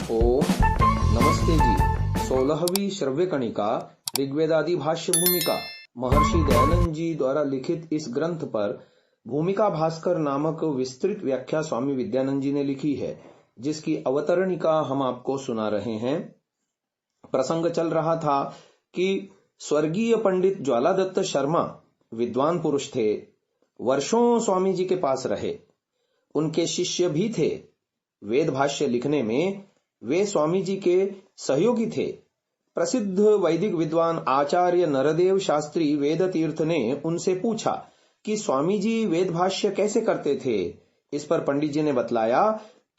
ओम नमस्ते जी। 16वीं श्रव्य कणिका ऋग्वेदादि भाष्य भूमिका महर्षि दयानंद जी द्वारा लिखित इस ग्रंथ पर भूमिका भास्कर नामक विस्तृत व्याख्या स्वामी विद्यानंद जी ने लिखी है, जिसकी अवतरणिका हम आपको सुना रहे हैं। प्रसंग चल रहा था कि स्वर्गीय पंडित ज्वालादत्त शर्मा विद्वान पुरुष थे, वर्षों स्वामी जी के पास रहे, उनके शिष्य भी थे। वेद भाष्य लिखने में वे स्वामी जी के सहयोगी थे। प्रसिद्ध वैदिक विद्वान आचार्य नरदेव शास्त्री वेद तीर्थ ने उनसे पूछा कि स्वामी जी वेद भाष्य कैसे करते थे। इस पर पंडित जी ने बतलाया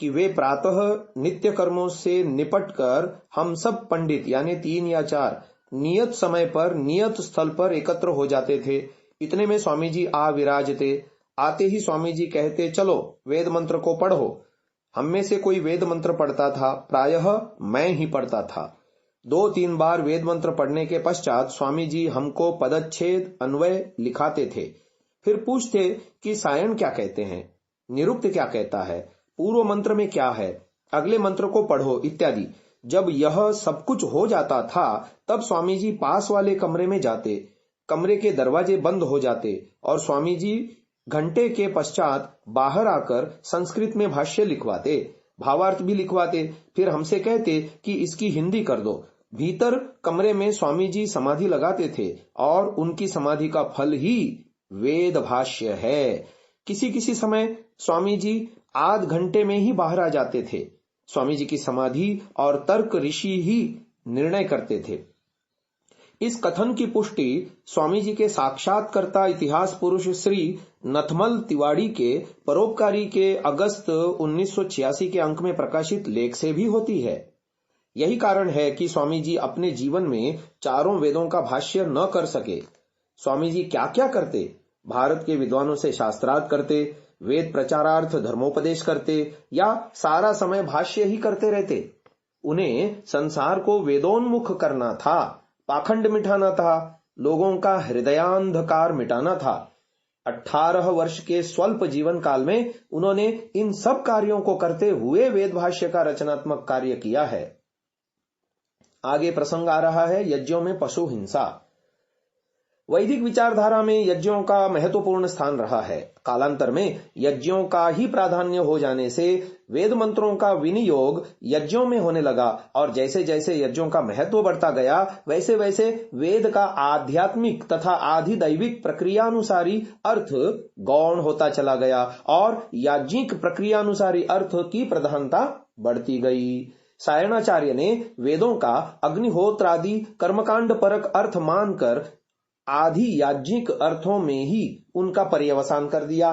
कि वे प्रातः नित्य कर्मों से निपटकर हम सब पंडित यानी 3 या 4 नियत समय पर नियत स्थल पर एकत्र हो जाते थे। इतने में स्वामी जी आ विराजते। आते ही स्वामी जी कहते, चलो वेद मंत्र को पढ़ो। हम में से कोई वेद मंत्र पढ़ता था, प्रायः मैं ही पढ़ता था। 2-3 बार वेद मंत्र पढ़ने के पश्चात स्वामी जी हमको पदच्छेद अन्वय लिखाते थे। फिर पूछते कि सायण क्या कहते हैं, निरुक्त क्या कहता है, पूर्व मंत्र में क्या है, अगले मंत्र को पढ़ो इत्यादि। जब यह सब कुछ हो जाता था तब स्वामी जी पास वाले कमरे में जाते। कमरे के दरवाजे बंद हो जाते और स्वामी जी घंटे के पश्चात बाहर आकर संस्कृत में भाष्य लिखवाते, भावार्थ भी लिखवाते। फिर हमसे कहते कि इसकी हिंदी कर दो। भीतर कमरे में स्वामी जी समाधि लगाते थे और उनकी समाधि का फल ही वेद भाष्य है। किसी किसी समय स्वामी जी आध घंटे में ही बाहर आ जाते थे। स्वामी जी की समाधि और तर्क ऋषि ही निर्णय करते थे। इस कथन की पुष्टि स्वामी जी के साक्षात्कर्ता इतिहास पुरुष श्री नथमल तिवाड़ी के परोपकारी के अगस्त 1986 के अंक में प्रकाशित लेख से भी होती है। यही कारण है कि स्वामी जी अपने जीवन में चारों वेदों का भाष्य न कर सके। स्वामी जी क्या क्या करते, भारत के विद्वानों से शास्त्रार्थ करते, वेद प्रचारार्थ धर्मोपदेश करते या सारा समय भाष्य ही करते रहते। उन्हें संसार को वेदोन्मुख करना था, पाखंड मिटाना था, लोगों का हृदयांधकार मिटाना था। 18 वर्ष के स्वल्प जीवन काल में उन्होंने इन सब कार्यों को करते हुए वेद भाष्य का रचनात्मक कार्य किया है। आगे प्रसंग आ रहा है यज्ञों में पशु हिंसा। वैदिक विचारधारा में यज्ञों का महत्वपूर्ण स्थान रहा है। कालांतर में यज्ञों का ही प्राधान्य हो जाने से वेद मंत्रों का विनियोग यज्ञों में होने लगा और जैसे जैसे यज्ञों का महत्व बढ़ता गया वैसे वैसे वेद का आध्यात्मिक तथा आधिदैविक प्रक्रियानुसारी अर्थ गौण होता चला गया और याज्ञिक प्रक्रियानुसारी अर्थ की प्रधानता बढ़ती गई। सायणाचार्य ने वेदों का अग्निहोत्रादि कर्मकांड परक अर्थ मानकर आधि याज्ञिक अर्थों में ही उनका पर्यवसान कर दिया।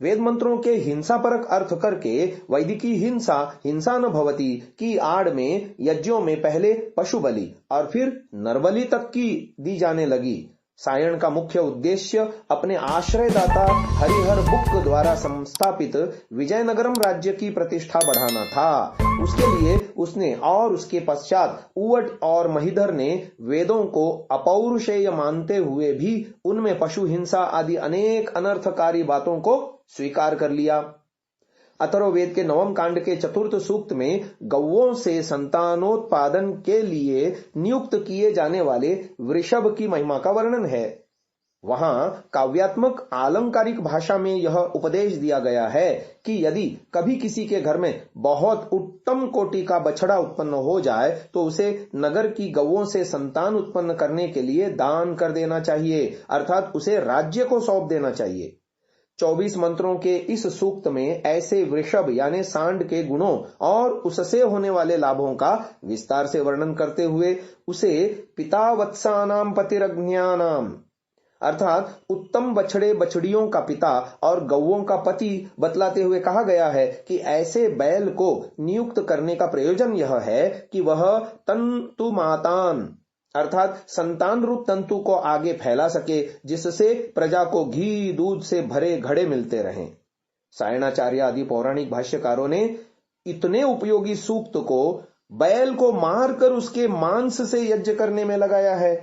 वेद मंत्रों के हिंसा परक अर्थ करके वैदिकी हिंसा हिंसा न भवती की आड़ में यज्ञों में पहले पशु बलि और फिर नरबलि तक की दी जाने लगी। सायण का मुख्य उद्देश्य अपने आश्रयदाता हरिहर बुक द्वारा संस्थापित विजयनगरम राज्य की प्रतिष्ठा बढ़ाना था। उसके लिए उसने और उसके पश्चात उवट और महिधर ने वेदों को अपौरुषेय मानते हुए भी उनमें पशु हिंसा आदि अनेक अनर्थकारी बातों को स्वीकार कर लिया। अथर्ववेद के 9वें कांड के 4th सूक्त में गौओं से संतानोत्पादन के लिए नियुक्त किए जाने वाले वृषभ की महिमा का वर्णन है। वहां काव्यात्मक आलंकारिक भाषा में यह उपदेश दिया गया है कि यदि कभी किसी के घर में बहुत उत्तम कोटि का बछड़ा उत्पन्न हो जाए तो उसे नगर की गौओं से संतान उत्पन्न करने के लिए दान कर देना चाहिए, अर्थात उसे राज्य को सौंप देना चाहिए। 24 मंत्रों के इस सूक्त में ऐसे वृषभ यानी सांड के गुणों और उससे होने वाले लाभों का विस्तार से वर्णन करते हुए उसे पितावत्सानाम पतिरज्ञानाम अर्थात उत्तम बछड़े बछड़ियों का पिता और गौओं का पति बतलाते हुए कहा गया है कि ऐसे बैल को नियुक्त करने का प्रयोजन यह है कि वह तंतुमातान अर्थात संतान रूप तंतु को आगे फैला सके, जिससे प्रजा को घी दूध से भरे घड़े मिलते रहें। सायणाचार्य आदि पौराणिक भाष्यकारों ने इतने उपयोगी सूक्त को बैल को मारकर उसके मांस से यज्ञ करने में लगाया है।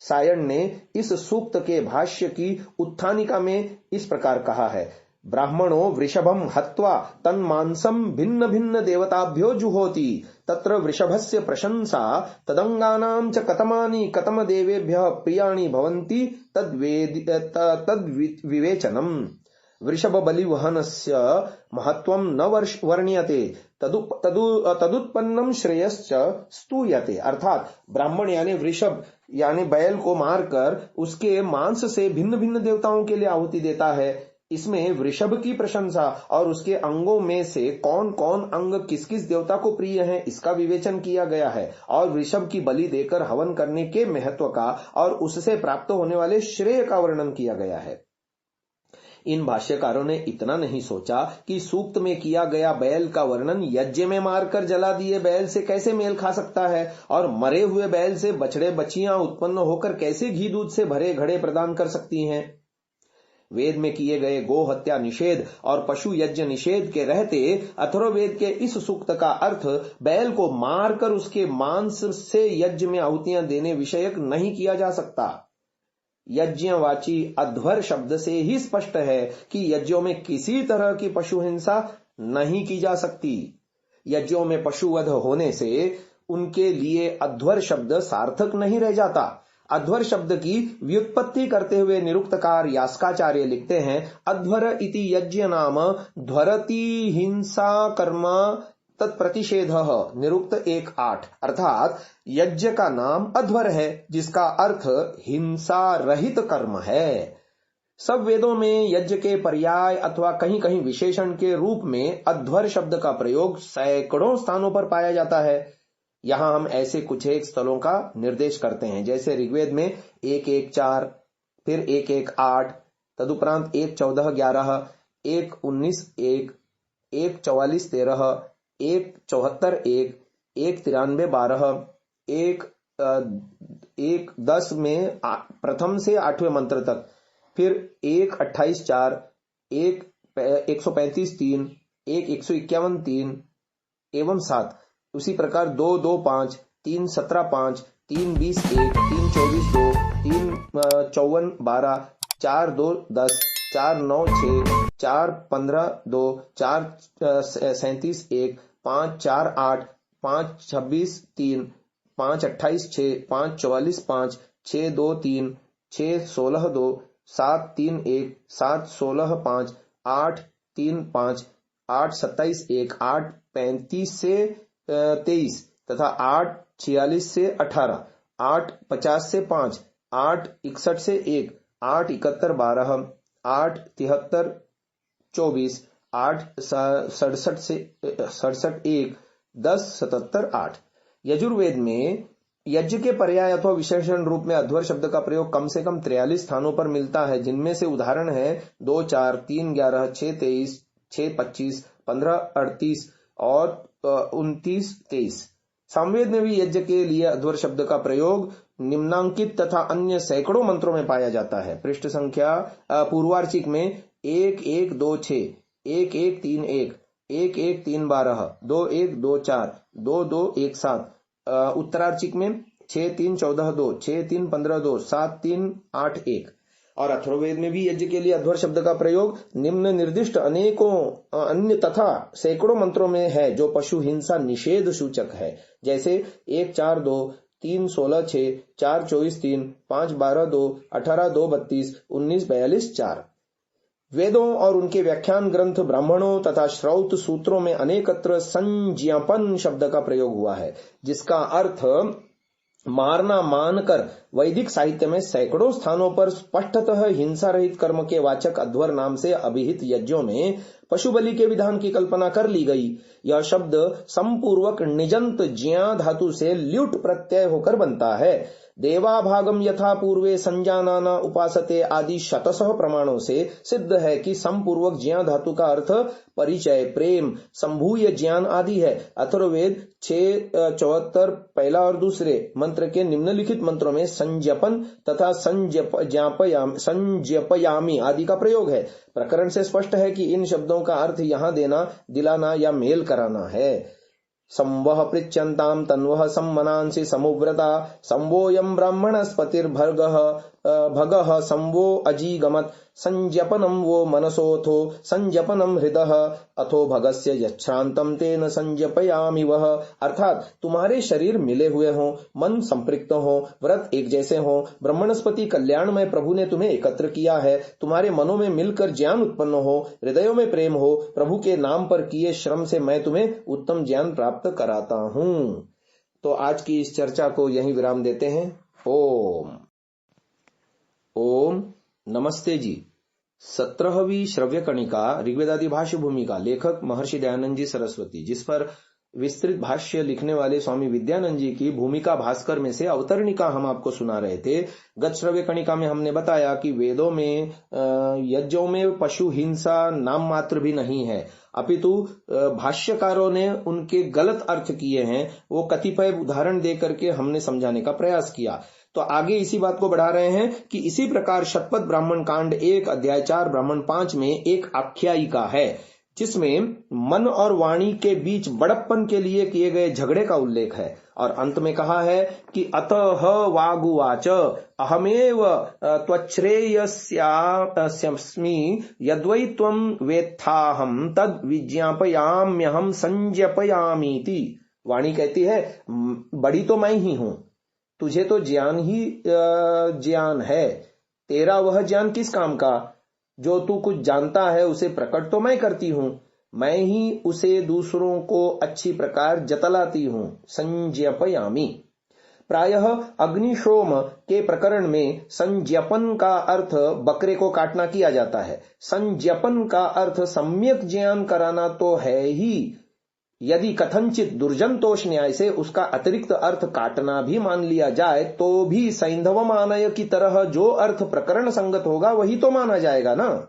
सायण ने इस सूक्त के भाष्य की उत्थानिका में इस प्रकार कहा है, ब्राह्मणो वृषभं हत्वा तन्मांसं भिन्न भिन्न देवताभ्यो जुहोति तत्र वृषभस्य प्रशंसा तदंगानां च कतमानि कतम देवेभ्यः प्रियाणि भवन्ति तद्विवेचनम्। वृषभ बलिवहनस्य महत्वं न वर्ण्यते तदुत्पन्नं श्रेयश्च स्तूयते। अर्थात ब्राह्मण यानी वृषभ यानी बैल को मारकर उसके मांस से भिन्न भिन्न देवताओं के लिए आहुति देता है। इसमें वृषभ की प्रशंसा और उसके अंगों में से कौन कौन अंग किस किस देवता को प्रिय हैं इसका विवेचन किया गया है और वृषभ की बलि देकर हवन करने के महत्व का और उससे प्राप्त होने वाले श्रेय का वर्णन किया गया है। इन भाष्यकारों ने इतना नहीं सोचा कि सूक्त में किया गया बैल का वर्णन यज्ञ में मारकर जला दिए बैल से कैसे मेल खा सकता है और मरे हुए बैल से बछड़े बच्चियां उत्पन्न होकर कैसे घी दूध से भरे घड़े प्रदान कर सकती हैं। वेद में किए गए गो हत्या निषेध और पशु यज्ञ निषेध के रहते अथर्ववेद के इस सूक्त का अर्थ बैल को मारकर उसके मांस से यज्ञ में आहुतियां देने विषयक नहीं किया जा सकता। यज्ञवाची अध्वर शब्द से ही स्पष्ट है कि यज्ञों में किसी तरह की पशु हिंसा नहीं की जा सकती। यज्ञों में पशुवध होने से उनके लिए अध्वर शब्द सार्थक नहीं रह जाता। अध्वर शब्द की व्युत्पत्ति करते हुए निरुक्तकार यास्काचार्य लिखते हैं, अध्वर इति यज्ञ नाम ध्वरति हिंसा कर्म तत्प्रतिषेध निरुक्त 1:8। अर्थात यज्ञ का नाम अध्वर है जिसका अर्थ हिंसा रहित कर्म है। सब वेदों में यज्ञ के पर्याय अथवा कहीं कहीं विशेषण के रूप में अध्वर शब्द का प्रयोग सैकड़ों स्थानों पर पाया जाता है। यहां हम ऐसे कुछ एक स्थलों का निर्देश करते हैं, जैसे ऋग्वेद में 1:1:4, फिर 1:1:8, तदुपरांत 1:14:11, 1:19:1, 1:44:13, 1:74:1, 1:93:12, 1:10 में प्रथम से 8वें मंत्र तक, फिर 1:28:4, 1:135:3, 1:151:3 एवं 7। उसी प्रकार 2:2:5, 3:17:5, 3:20:1, 3:24:2, 3:54:12, 4:2:10, 4:9:6, 4:15:2, 4:37:1, 5:4:8, 5:26:3, 5:28:6, 5:44:5, 6:2:3, 6:16:2, 7:3:1, 7:16:5, 8:3:5, 8:27:1, 8:35-23 तथा 8:46-18, 8:50-5, 8:61-1, 8:71-12, 8:73-24, 8:67-1, 10:77-8। यजुर्वेद में यज्ञ के पर्याय अथवा विशेषण रूप में अध्वर शब्द का प्रयोग कम से कम 43 स्थानों पर मिलता है, जिनमें से उदाहरण है 2:4, 3:11, 6:23, 6:25, 15:38 और 29:23। सामवेद में भी यज्ञ के लिए अध्वर शब्द का प्रयोग निम्नांकित तथा अन्य सैकड़ों मंत्रों में पाया जाता है। पृष्ठ संख्या पूर्वार्चिक में 1:1:2:6, 1:1:3:1, 1:1:3:12, 2:1:2:4, 2:2:1:7, उत्तरार्चिक में 6:3:14:2, 6:3:15:2, 7:3:8:1। और अथर्ववेद में भी यज्ञ के लिए अध्वर शब्द का प्रयोग निम्न निर्दिष्ट अनेकों अन्य तथा सैकड़ों मंत्रों में है जो पशु हिंसा निषेध सूचक है, जैसे 1:4:2, 3:16:6, 4:24:3, 5:12:2, 18:2:32, 19:42:4। वेदों और उनके व्याख्यान ग्रंथ ब्राह्मणों तथा श्रौत सूत्रों में अनेकत्र संज्ञापन शब्द का प्रयोग हुआ है, जिसका अर्थ मारना मानकर वैदिक साहित्य में सैकड़ों स्थानों पर स्पष्टतः हिंसा रहित कर्म के वाचक अध्वर नाम से अभिहित यज्ञों में पशु बलि के विधान की कल्पना कर ली गई। यह शब्द संपूर्वक निजंत ज्ञा धातु से ल्युट प्रत्यय होकर बनता है। देवाभागम यथा पूर्वे संजानाना उपासते आदि शतशः प्रमाणों से सिद्ध है कि संपूर्वक ज्ञा धातु का अर्थ परिचय, प्रेम, संभूय ज्ञान आदि है। अथर्ववेद 6:74 पहला और दूसरे मंत्र के निम्नलिखित मंत्रों में संज्ञपन तथा संज्ञपयामी आदि का प्रयोग है। प्रकरण से स्पष्ट है कि इन शब्दों का अर्थ यहाँ देना, दिलाना या मेल कराना है। संवह पृच्छन्ताम तन्वह सम्मनांसि समुव्रता संवोयम ब्राह्मणस्पतिर्भगः संवो अजीगमत् संज्ञपनम वो मनसोथो संज्ञपनम हृदः अथो भगस्य यच्छ्रांतम तेन संज्ञपयामि वह। अर्थात तुम्हारे शरीर मिले हुए हों, मन संपृक्त हो, व्रत एक जैसे हो, ब्रह्मणस्पति कल्याणमय प्रभु ने तुम्हें एकत्र किया है, तुम्हारे मनों में मिलकर ज्ञान उत्पन्न हो, हृदयों में प्रेम हो, प्रभु के नाम पर किए श्रम से मैं तुम्हें उत्तम ज्ञान प्राप्त कराता हूं। तो आज की इस चर्चा को यहीं विराम देते हैं। ओम नमस्ते जी। 17वीं श्रव्य कणिका ऋग्वेदादि भाष्य भूमिका, लेखक महर्षि दयानंद जी सरस्वती, जिस पर विस्तृत भाष्य लिखने वाले स्वामी विद्यानंद जी की भूमिका भास्कर में से अवतरणिका हम आपको सुना रहे थे। गत श्रव्य कणिका में हमने बताया कि वेदों में यज्ञों में पशु हिंसा नाम मात्र भी नहीं है, अपितु भाष्यकारों ने उनके गलत अर्थ किए हैं। वो कतिपय उदाहरण दे करके हमने समझाने का प्रयास किया। तो आगे इसी बात को बढ़ा रहे हैं कि इसी प्रकार शतपथ ब्राह्मण कांड 1 अध्याय 4 ब्राह्मण 5 में एक आख्यायिका है, जिसमें मन और वाणी के बीच बड़प्पन के लिए किए गए झगड़े का उल्लेख है। और अंत में कहा है कि अतः वागुवाच अहमेव त्वच्छ्रेयस्यास्मि यद्वै त्वं वेत्थाहं तद विज्ञापयाम्यहं संज्ञापयामीति। वाणी कहती है बड़ी तो मैं ही हूं, तुझे तो ज्ञान ही ज्ञान है, तेरा वह ज्ञान किस काम का? जो तू कुछ जानता है उसे प्रकट तो मैं करती हूं, मैं ही उसे दूसरों को अच्छी प्रकार जतलाती हूं। संज्ञापयामी। प्रायः अग्निशोम के प्रकरण में संज्ञापन का अर्थ बकरे को काटना किया जाता है। संज्ञापन का अर्थ सम्यक ज्ञान कराना तो है ही, यदि कथनचित दुर्जनतोष न्याय से उसका अतिरिक्त अर्थ काटना भी मान लिया जाए तो भी सैंधवमानय की तरह जो अर्थ प्रकरण संगत होगा वही तो माना जाएगा ना।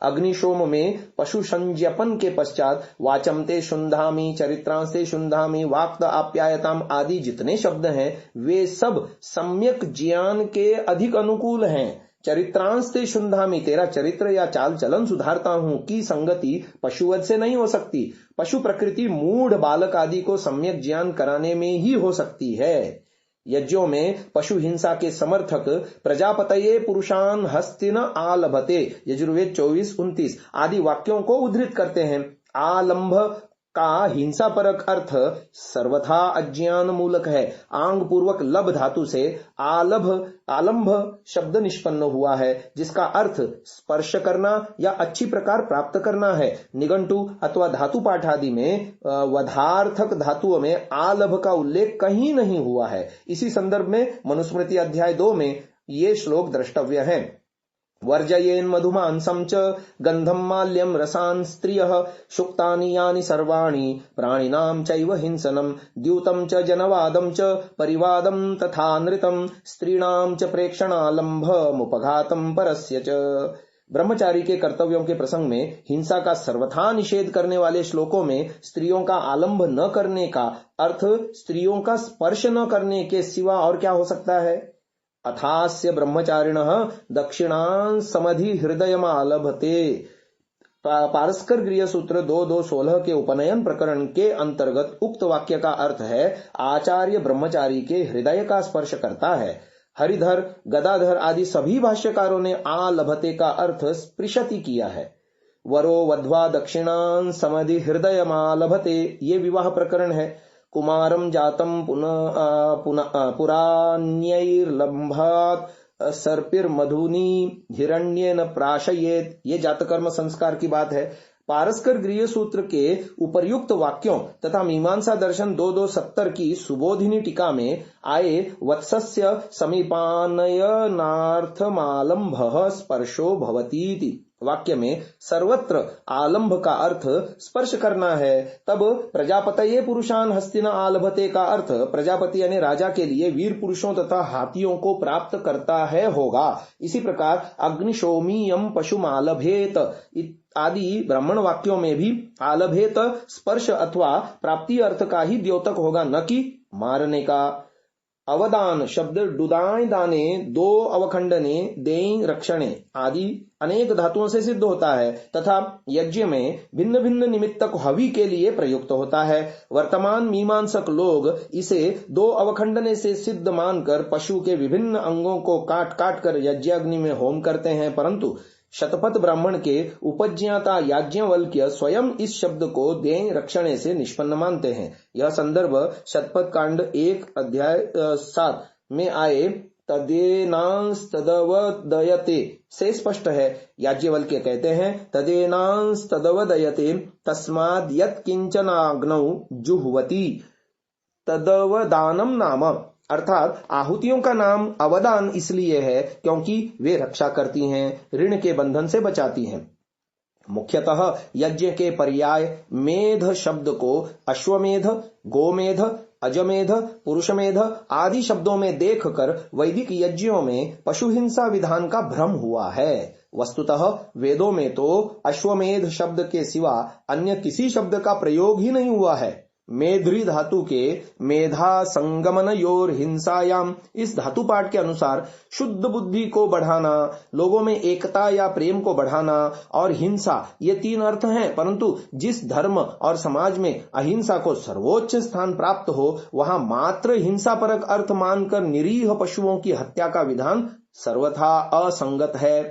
अग्निशोम में पशु संज्ञापन के पश्चात वाचमते शुंधामी, चरित्रांस्ते शुंधामी, वाक्त आप्यायताम आदि जितने शब्द हैं वे सब सम्यक ज्ञान के अधिक अनुकूल हैं। चरित्रांस्ते शुंधामी, तेरा चरित्र या चाल चलन सुधारता हूं की संगति पशुवध से नहीं हो सकती। पशु प्रकृति मूढ़ बालक आदि को सम्यक ज्ञान कराने में ही हो सकती है। यज्ञों में पशु हिंसा के समर्थक प्रजापतये पुरुषान हस्तिन आलभते, यजुर्वेद 24-29 आदि वाक्यों को उद्धृत करते हैं। आलंभ का हिंसा परक अर्थ सर्वथा अज्ञान मूलक है। आंग पूर्वक लब धातु से आलंभ शब्द निष्पन्न हुआ है, जिसका अर्थ स्पर्श करना या अच्छी प्रकार प्राप्त करना है। निघंटु अथवा धातु पाठ आदि में वधार्थक धातुओं में आलभ का उल्लेख कहीं नहीं हुआ है। इसी संदर्भ में मनुस्मृति अध्याय 2 में ये श्लोक द्रष्टव्य है। वर्जयेन मधुमांसं च गंधम माल्यम रसान स्त्रियः शुक्तानि यानि सर्वाणि प्राणिनां चैव हिंसनम द्यूतं च जनवादं च परिवादं तथा नृतं स्त्रीणां च प्रेक्षणालंभमुपघातं परस्य च। ब्रह्मचारी के कर्तव्यों के प्रसंग में हिंसा का सर्वथा निषेध करने वाले श्लोकों में स्त्रियों का आलंभ न करने का अर्थ स्त्रियों का स्पर्श न करने के सिवा और क्या हो सकता है। अथास्य ब्रह्मचारिणः दक्षिणां समधि हृदयमालभते। पारस्कर गृह सूत्र 2.2.16 के उपनयन प्रकरण के अंतर्गत उक्त वाक्य का अर्थ है आचार्य ब्रह्मचारी के हृदय का स्पर्श करता है। हरिधर, गदाधर आदि सभी भाष्यकारों ने आलभते का अर्थ स्पृशति किया है। वरो वध्वा दक्षिणां समधि हृदयमालभते ये विवाह प्रकरण है। कुमारम जातम पुरान्यैर्लंभात सर्पिर्मधुनी हिरण्येन प्राशयेत, ये जातकर्म संस्कार की बात है। पारस्कर गृह सूत्र के उपर्युक्त वाक्यों तथा मीमांसा दर्शन 2.2.70 की सुबोधिनी टीका में आए वत्सस्य समीपानयनार्थमालंभः स्पर्शो भवतीति वाक्य में सर्वत्र आलंभ का अर्थ स्पर्श करना है। तब प्रजापतये पुरुषान हस्तिना आलभते का अर्थ प्रजापति यानी राजा के लिए वीर पुरुषों तथा हाथियों को प्राप्त करता है होगा। इसी प्रकार अग्निशोमीयम पशुमालभेत आदि ब्राह्मण वाक्यों में भी आलभेत स्पर्श अथवा प्राप्ति अर्थ का ही द्योतक होगा, न कि मारने का। अवदान शब्द डुदाय दाने, दो अवखंडने, देय रक्षणे आदि अनेक धातुओं से सिद्ध होता है तथा यज्ञ में भिन्न भिन्न निमित्तक हवि के लिए प्रयुक्त होता है। वर्तमान मीमांसक लोग इसे दो अवखंडने से सिद्ध मानकर पशु के विभिन्न अंगों को काट काट कर यज्ञाग्नि में होम करते हैं, परंतु शतपथ ब्राह्मण के उपज्ञाता याज्ञवल्क्य स्वयं इस शब्द को देय रक्षणे से निष्पन्न मानते हैं। यह संदर्भ शतपथ कांड 1 अध्याय 7 में आए तदेनांस्तदवदयते से स्पष्ट है। याज्ञवल्क्य कहते हैं तदेनांस्तदवदयते तस्माद् यत्किंचनाग्नौ जुह्वति तदवदानम नाम, अर्थात आहुतियों का नाम अवदान इसलिए है क्योंकि वे रक्षा करती हैं, ऋण के बंधन से बचाती हैं। मुख्यतः यज्ञ के पर्याय मेध शब्द को अश्वमेध, गोमेध, अजमेध, पुरुषमेध आदि शब्दों में देखकर वैदिक यज्ञों में पशु हिंसा विधान का भ्रम हुआ है। वस्तुतः वेदों में तो अश्वमेध शब्द के सिवा अन्य किसी शब्द का प्रयोग ही नहीं हुआ है। मेध्री धातु के मेधा संगमनयोर हिंसायाम इस धातु पाठ के अनुसार शुद्ध बुद्धि को बढ़ाना, लोगों में एकता या प्रेम को बढ़ाना और हिंसा ये 3 अर्थ हैं, परंतु जिस धर्म और समाज में अहिंसा को सर्वोच्च स्थान प्राप्त हो वहां मात्र हिंसा परक अर्थ मानकर निरीह पशुओं की हत्या का विधान सर्वथा असंगत है।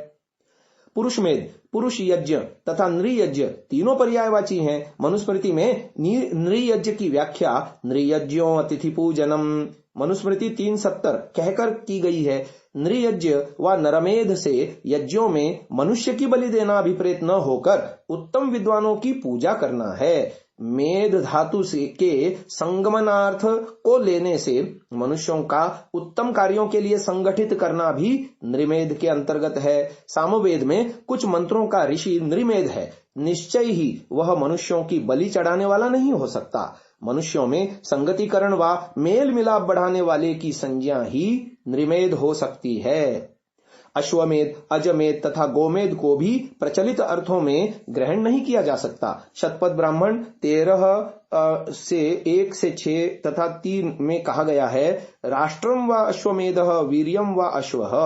पुरुषमेध, पुरुष यज्ञ तथा नृयज्ञ तीनों पर्यायवाची हैं। मनुस्मृति में नृयज्ञ की व्याख्या नृयज्ञों अतिथि पूजनम मनुस्मृति 370 कहकर की गई है। नृयज्ञ व नरमेध से यज्ञों में मनुष्य की बलि देना अभिप्रेत न होकर उत्तम विद्वानों की पूजा करना है। मेध धातु से के संगमनार्थ को लेने से मनुष्यों का उत्तम कार्यों के लिए संगठित करना भी नृमेध के अंतर्गत है। सामवेद में कुछ मंत्रों का ऋषि नृमेध है। निश्चय ही वह मनुष्यों की बलि चढ़ाने वाला नहीं हो सकता। मनुष्यों में संगतिकरण व मेल मिलाप बढ़ाने वाले की संज्ञा ही नृमेध हो सकती है। अश्वमेध, अजमेध तथा गोमेध को भी प्रचलित अर्थों में ग्रहण नहीं किया जा सकता। शतपथ ब्राह्मण 13 से 1 से 6 तथा 3 में कहा गया है राष्ट्रम व अश्वमेध वीर्यम व अश्वः,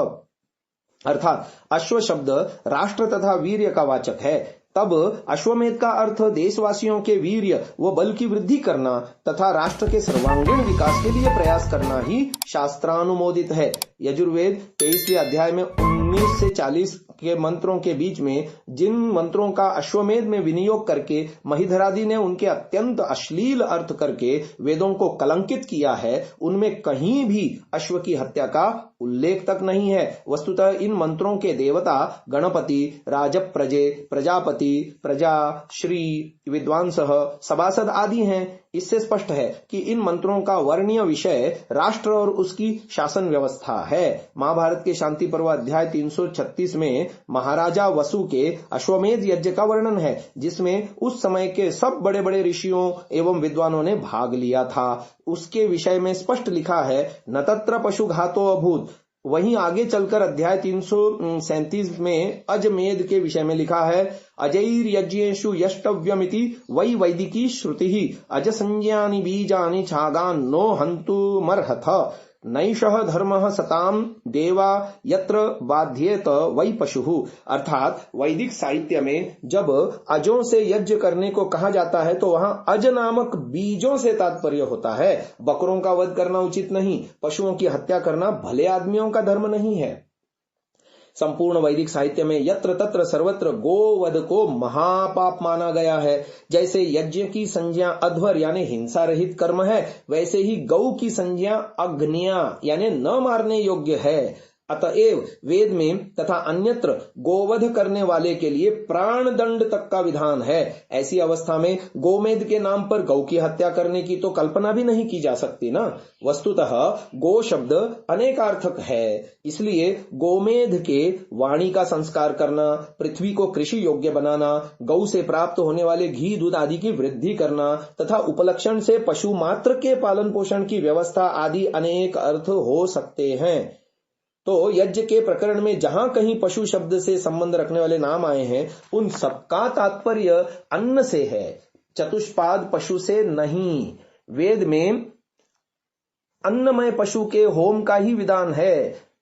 अर्थात अश्व शब्द राष्ट्र तथा वीर्य का वाचक है। तब अश्वमेध का अर्थ देशवासियों के वीर्य व बल की वृद्धि करना तथा राष्ट्र के सर्वांगीण विकास के लिए प्रयास करना ही शास्त्रानुमोदित है। यजुर्वेद 23वें अध्याय में 19 से 40 के मंत्रों के बीच में जिन मंत्रों का अश्वमेध में विनियोग करके महिधरादि ने उनके अत्यंत अश्लील अर्थ करके वेदों को कलंकित किया है, उनमें कहीं भी अश्व की हत्या का उल्लेख तक नहीं है। वस्तुतः इन मंत्रों के देवता गणपति, राजप्रजे, प्रजापति, प्रजा, श्री, विद्वांसः, सभासद आदि हैं। इससे स्पष्ट है कि इन मंत्रों का वर्णीय विषय राष्ट्र और उसकी शासन व्यवस्था है। महाभारत के शांति पर्व अध्याय 336 में महाराजा वसु के अश्वमेध यज्ञ का वर्णन है, जिसमें उस समय के सब बड़े बड़े ऋषियों एवं विद्वानों ने भाग लिया था। उसके विषय में स्पष्ट लिखा है न तत्र पशु घातो अभूत। वहीं आगे चलकर अध्याय 337 में अजमेध के विषय में लिखा है अजैर यज्ञेषु यष्टव्यमिति वै वैदिकी श्रुति अज संज्ञानि बीजानि छागान नो हन्तुमर्हथ नैषः धर्मः सताम देवा यत्र बाध्येत वै पशुः, अर्थात वैदिक साहित्य में जब अजों से यज्ञ करने को कहा जाता है तो वहां अज नामक बीजों से तात्पर्य होता है। बकरों का वध करना उचित नहीं, पशुओं की हत्या करना भले आदमियों का धर्म नहीं है। संपूर्ण वैदिक साहित्य में यत्र तत्र सर्वत्र गोवध को महापाप माना गया है। जैसे यज्ञ की संज्ञा अध्वर यानी हिंसा रहित कर्म है, वैसे ही गौ की संज्ञा अग्निया यानी न मारने योग्य है। अतएव वेद में तथा अन्यत्र गोवध करने वाले के लिए प्राण दंड तक का विधान है। ऐसी अवस्था में गोमेध के नाम पर गौ की हत्या करने की तो कल्पना भी नहीं की जा सकती ना। वस्तुतः गो शब्द अनेकार्थक है, इसलिए गोमेध के वाणी का संस्कार करना, पृथ्वी को कृषि योग्य बनाना, गौ से प्राप्त होने वाले घी दूध आदि की वृद्धि करना तथा उपलक्षण से पशु मात्र के पालन पोषण की व्यवस्था आदि अनेक अर्थ हो सकते हैं। तो यज्ञ के प्रकरण में जहां कहीं पशु शब्द से संबंध रखने वाले नाम आए हैं, उन सबका तात्पर्य अन्न से है, चतुष्पाद पशु से नहीं। वेद में अन्नमय पशु के होम का ही विधान है।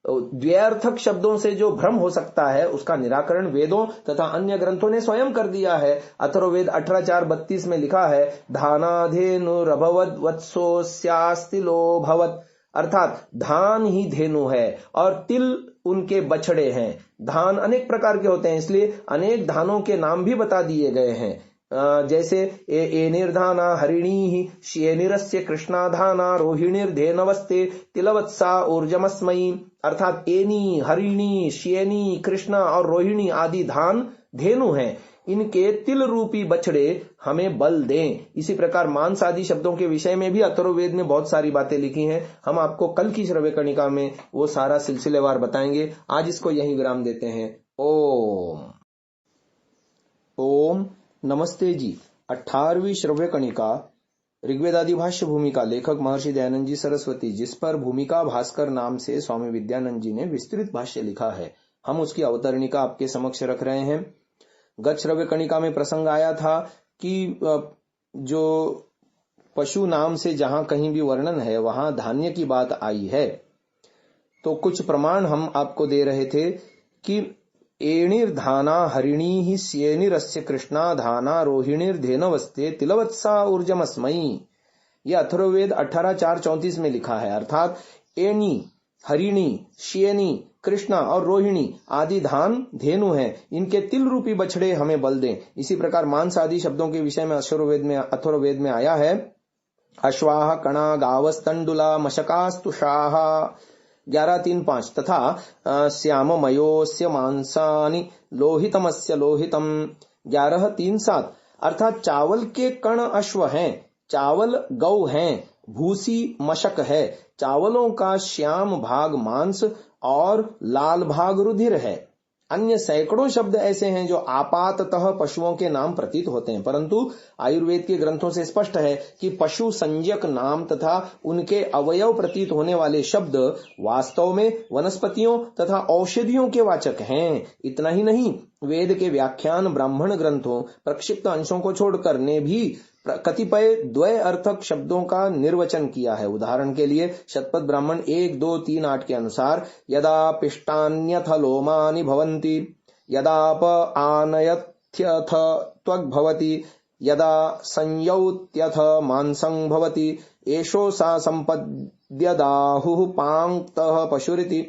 द्व्यर्थक शब्दों से जो भ्रम हो सकता है उसका निराकरण वेदों तथा अन्य ग्रंथों ने स्वयं कर दिया है। अथर्ववेद 18:4-32 में लिखा है धानाधेनुरभवद वत्सोस्यास्तिलो भवत, अर्थात धान ही धेनु है और तिल उनके बछड़े हैं। धान अनेक प्रकार के होते हैं, इसलिए अनेक धानों के नाम भी बता दिए गए हैं। जैसे एनिर्धाना हरिणी श्येनिरस्य कृष्णाधाना रोहिणीर्धेनवस्ते तिलवत्सा ऊर्जमस्मयी, अर्थात एनी, हरिणी, श्येनी, कृष्णा और रोहिणी आदि धान धेनु हैं, इनके तिल रूपी बछड़े हमें बल दें। इसी प्रकार मांस आदि शब्दों के विषय में भी अथर्ववेद में बहुत सारी बातें लिखी हैं। हम आपको कल की श्रव्यकणिका में वो सारा सिलसिलेवार बताएंगे। आज इसको यहीं विराम देते हैं। ओम नमस्ते जी। 18वीं श्रव्यकणिका ऋग्वेदादि भाष्य भूमिका, लेखक महर्षि दयानंद जी सरस्वती, जिस पर भूमिका भास्कर नाम से स्वामी विद्यानंद जी ने विस्तृत भाष्य लिखा है, हम उसकी अवतरणिका आपके समक्ष रख रहे हैं। गत श्रव्यकणिका में प्रसंग आया था कि जो पशु नाम से जहां कहीं भी वर्णन है वहां धान्य की बात आई है। तो कुछ प्रमाण हम आपको दे रहे थे कि एणिर्धाना हरिणी स्येनिरस्य कृष्णा धाना रोहिणीर्धेनवस्ते तिलवत्सा ऊर्जमस्मयी, यह अथर्ववेद 18:4-34 में लिखा है। अर्थात एणी, हरिणी, श्येनी, कृष्णा और रोहिणी आदि धान धेनु हैं, इनके तिल रूपी बछड़े हमें बल दें। इसी प्रकार मांस आदि शब्दों के विषय में अथर्ववेद में आया है, अश्वाह कणा गावस्तंडुला मशकास्तुषाः 11:3-5 तथा श्याममयोस्य मांसानि लोहितमस्य लोहितम 11:3-7, अर्थात चावल के कण अश्व हैं, चावल गौ हैं, भूसी मशक है, चावलों का श्याम भाग मांस और लाल भाग रुधिर है। अन्य सैकड़ों शब्द ऐसे हैं जो आपाततः पशुओं के नाम प्रतीत होते हैं, परंतु आयुर्वेद के ग्रंथों से स्पष्ट है कि पशु संज्ञक नाम तथा उनके अवयव प्रतीत होने वाले शब्द वास्तव में वनस्पतियों तथा औषधियों के वाचक हैं। इतना ही नहीं, वेद के व्याख्यान ब्राह्मण ग्रंथों प्रक्षिप्त अंशों को छोड़कर ने भी कतिपय द्वय अर्थक शब्दों का निर्वचन किया है। उदाहरण के लिए शतपथ ब्राह्मण 1-2-3-8 के अनुसार यदा पिष्टान्यथ लोमानि भवन्ति, यदाप आनयत्यथ त्वग् भवति, यदा संयौत्यथ मांसं भवति, एषो सा संपद्यदाहुः पांक्तः पशुरिति।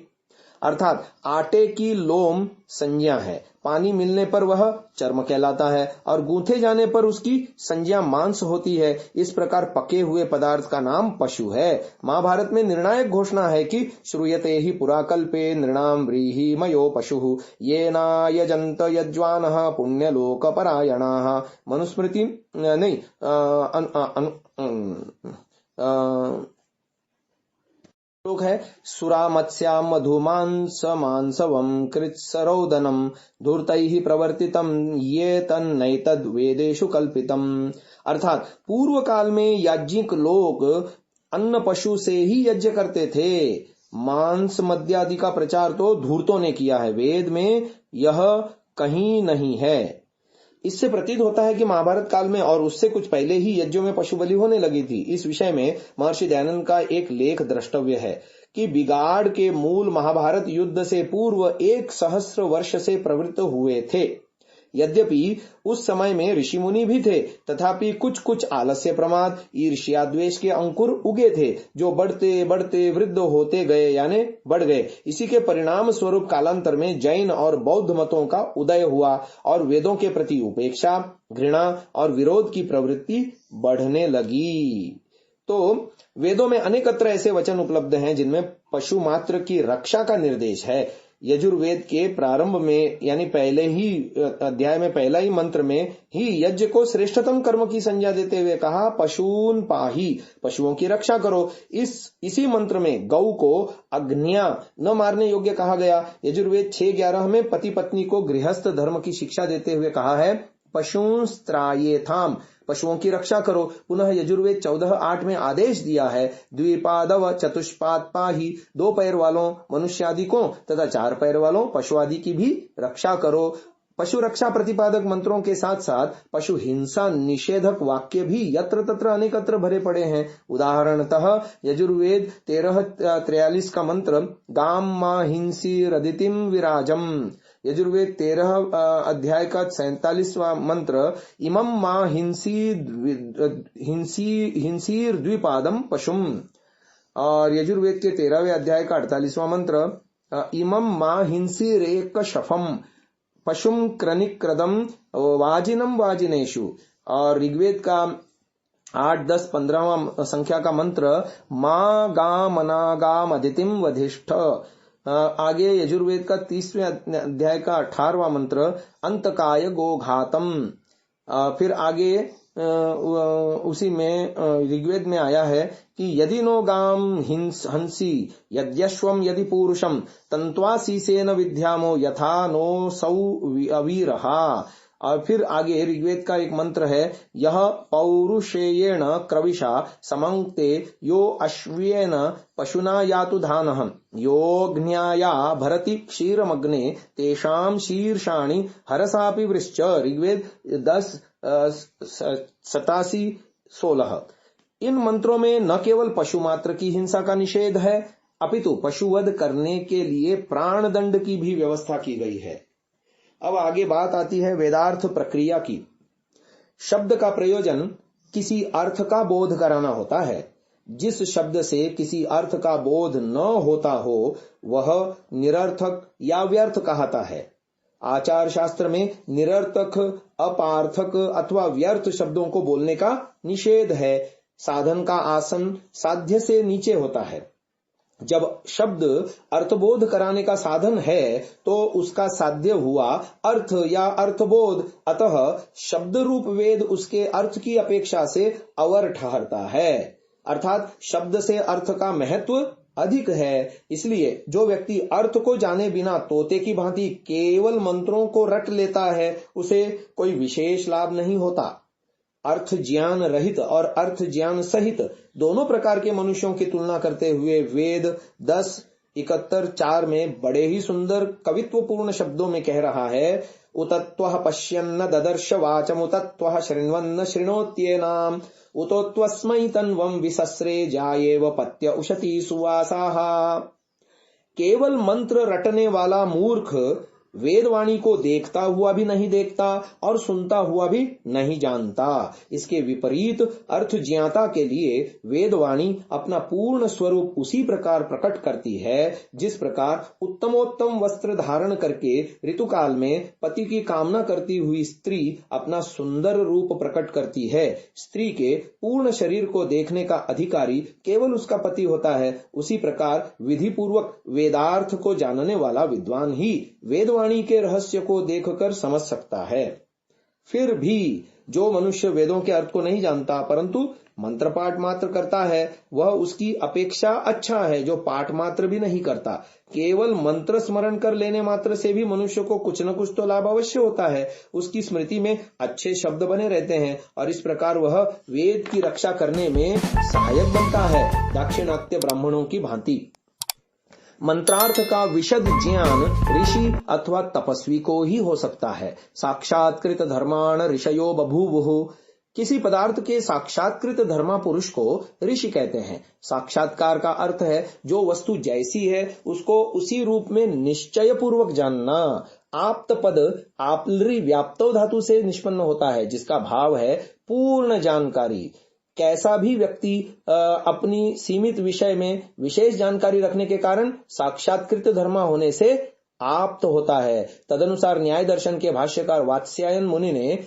अर्थात आटे की लोम संज्ञा है, पानी मिलने पर वह चर्म कहलाता है और गूंथे जाने पर उसकी संज्ञा मांस होती है। इस प्रकार पके हुए पदार्थ का नाम पशु है। महाभारत में निर्णायक घोषणा है कि श्रूयते ही पुराकल्पे नृणाम व्रीहिमयो पशु येना यजंत यज्वानः पुण्यलोकपरायणाः। मनुस्मृति नहीं श्लोक है, सुरा मत्स्याम मधुमांस मांसवम कृत्सरोदनम धूर्तैहि प्रवर्तितम ये तन्नैतद् वेदेषु कल्पितम। अर्थात पूर्व काल में याज्ञिक लोग अन्न पशु से ही यज्ञ करते थे। मांस मद्य आदि का प्रचार तो धूर्तों ने किया है, वेद में यह कहीं नहीं है। इससे प्रतीत होता है कि महाभारत काल में और उससे कुछ पहले ही यज्ञों में पशु बलि होने लगी थी। इस विषय में महर्षि दयानंद का एक लेख द्रष्टव्य है कि बिगाड़ के मूल महाभारत युद्ध से पूर्व 1,000 वर्ष से प्रवृत्त हुए थे। यद्यपि उस समय में ऋषि मुनि भी थे, तथापि कुछ कुछ आलस्य प्रमाद ईर्ष्या द्वेष के अंकुर उगे थे, जो बढ़ते बढ़ते वृद्ध होते गए यानी बढ़ गए। इसी के परिणाम स्वरूप कालांतर में जैन और बौद्ध मतों का उदय हुआ और वेदों के प्रति उपेक्षा, घृणा और विरोध की प्रवृत्ति बढ़ने लगी। तो वेदों में अनेकत्र ऐसे वचन उपलब्ध हैं जिनमें पशु मात्र की रक्षा का निर्देश है। यजुर्वेद के प्रारंभ में यानी पहले ही अध्याय में पहला ही मंत्र में ही यज्ञ को श्रेष्ठतम कर्म की संज्ञा देते हुए कहा, पशून पाही, पशुओं की रक्षा करो। इसी मंत्र में गौ को अग्न्या न मारने योग्य कहा गया। यजुर्वेद 6:11 में पति पत्नी को गृहस्थ धर्म की शिक्षा देते हुए कहा है, पशून स्त्रायेथाम, पशुओं की रक्षा करो। पुनः यजुर्वेद 14:8 में आदेश दिया है, द्विपादव चतुष्पाद पाही, 2 पैर वालों मनुष्यादि को तथा 4 पैर वालों पशु आदि की भी रक्षा करो। पशु रक्षा प्रतिपादक मंत्रों के साथ साथ पशु हिंसा निषेधक वाक्य भी यत्र तत्र अनेकत्र भरे पड़े हैं। उदाहरणतः यजुर्वेद 13:43 का मंत्र गाम मा हिंसी रदितिम विराजम, यजुर्वेद 13 अध्याय का 47वां मंत्र इमं मा हिंसीर द्विपादम पशुम, और यजुर्वेद के 13वें अध्याय का 48वां मंत्र इमं मा हिंसीरेक शफम पशुम क्रनिक्रदम वाजिनम वाजिनेशु। और ऋग्वेद का 8, 10, 15वां संख्या का मंत्र मा गाम अनागाम अदितिम वधिष्ठ। आगे यजुर्वेद का 30वें अध्याय का 18वां मंत्र अंतकाय गोघातम। फिर आगे उसी में ऋग्वेद में आया है कि यदि नो गाम हंसी यद्यश्वम यदि पुरुषम तंत्वा सीसेन विद्यामो यथा नो सौ अवीरहा। और फिर आगे ऋग्वेद का एक मंत्र है यह पौरुषेयेण क्रविशा समंक्ते यो अश्वेन पशुना यातु धानः योग्न्याया भरति क्षीरमग्ने तेषाम शीर्षाणि हरसापि वृश्च। ऋग्वेद 10:87-16। इन मंत्रों में न केवल पशु मात्र की हिंसा का निषेध है अपितु पशुवध करने के लिए प्राण दंड की भी व्यवस्था की गई है। अब आगे बात आती है वेदार्थ प्रक्रिया की। शब्द का प्रयोजन किसी अर्थ का बोध कराना होता है। जिस शब्द से किसी अर्थ का बोध न होता हो वह निरर्थक या व्यर्थ कहता है। आचार शास्त्र में निरर्थक, अपार्थक अथवा व्यर्थ शब्दों को बोलने का निषेध है। साधन का आसन साध्य से नीचे होता है। जब शब्द अर्थबोध कराने का साधन है तो उसका साध्य हुआ अर्थ या अर्थबोध। अतः शब्द रूप वेद उसके अर्थ की अपेक्षा से अवर ठहरता है, अर्थात शब्द से अर्थ का महत्व अधिक है। इसलिए जो व्यक्ति अर्थ को जाने बिना तोते की भांति केवल मंत्रों को रट लेता है उसे कोई विशेष लाभ नहीं होता। अर्थ ज्ञान रहित और अर्थ ज्ञान सहित दोनों प्रकार के मनुष्यों की तुलना करते हुए वेद 10:71-4 में बड़े ही सुंदर कवित्वपूर्ण शब्दों में कह रहा है उतत्वः पश्यन्न ददर्श वाचम उतत्वः शृण्वन्न शृणोत्येनाम उतोत्वस्मै तन्वं विसस्रे जायेव पत्य उशती सुवासाः। केवल मंत्र रटने वाला मूर्ख वेदवाणी को देखता हुआ भी नहीं देखता और सुनता हुआ भी नहीं जानता। इसके विपरीत अर्थ ज्ञाता के लिए वेदवाणी अपना पूर्ण स्वरूप उसी प्रकार प्रकट करती है जिस प्रकार उत्तमोत्तम वस्त्र धारण करके ऋतुकाल में पति की कामना करती हुई स्त्री अपना सुंदर रूप प्रकट करती है। स्त्री के पूर्ण शरीर को देखने का अधिकारी केवल उसका पति होता है। उसी प्रकार विधि पूर्वक वेदार्थ को जानने वाला विद्वान ही वेदवाणी के रहस्य को देखकर समझ सकता है। फिर भी जो मनुष्य वेदों के अर्थ को नहीं जानता परंतु मंत्र पाठ मात्र करता है वह उसकी अपेक्षा अच्छा है जो पाठ मात्र भी नहीं करता। केवल मंत्र स्मरण कर लेने मात्र से भी मनुष्य को कुछ न कुछ तो लाभ अवश्य होता है। उसकी स्मृति में अच्छे शब्द बने रहते हैं और इस प्रकार वह वेद की रक्षा करने में सहायक बनता है, दाक्षिणात्य ब्राह्मणों की भांति। मंत्रार्थ का विशद ज्ञान ऋषि अथवा तपस्वी को ही हो सकता है। साक्षात्कृत धर्माण ऋषयो बभूवुः। किसी पदार्थ के साक्षात्कृत धर्मा पुरुष को ऋषि कहते हैं। साक्षात्कार का अर्थ है जो वस्तु जैसी है उसको उसी रूप में निश्चय पूर्वक जानना। आप्त पद आप्लरी व्याप्तो धातु से निष्पन्न होता है जिसका भाव है पूर्ण जानकारी। कैसा भी व्यक्ति अपनी सीमित विषय में विशेष जानकारी रखने के कारण साक्षात्कृत धर्मा होने से आप्त होता है। तदनुसार न्याय दर्शन के भाष्यकार वात्स्यायन मुनि ने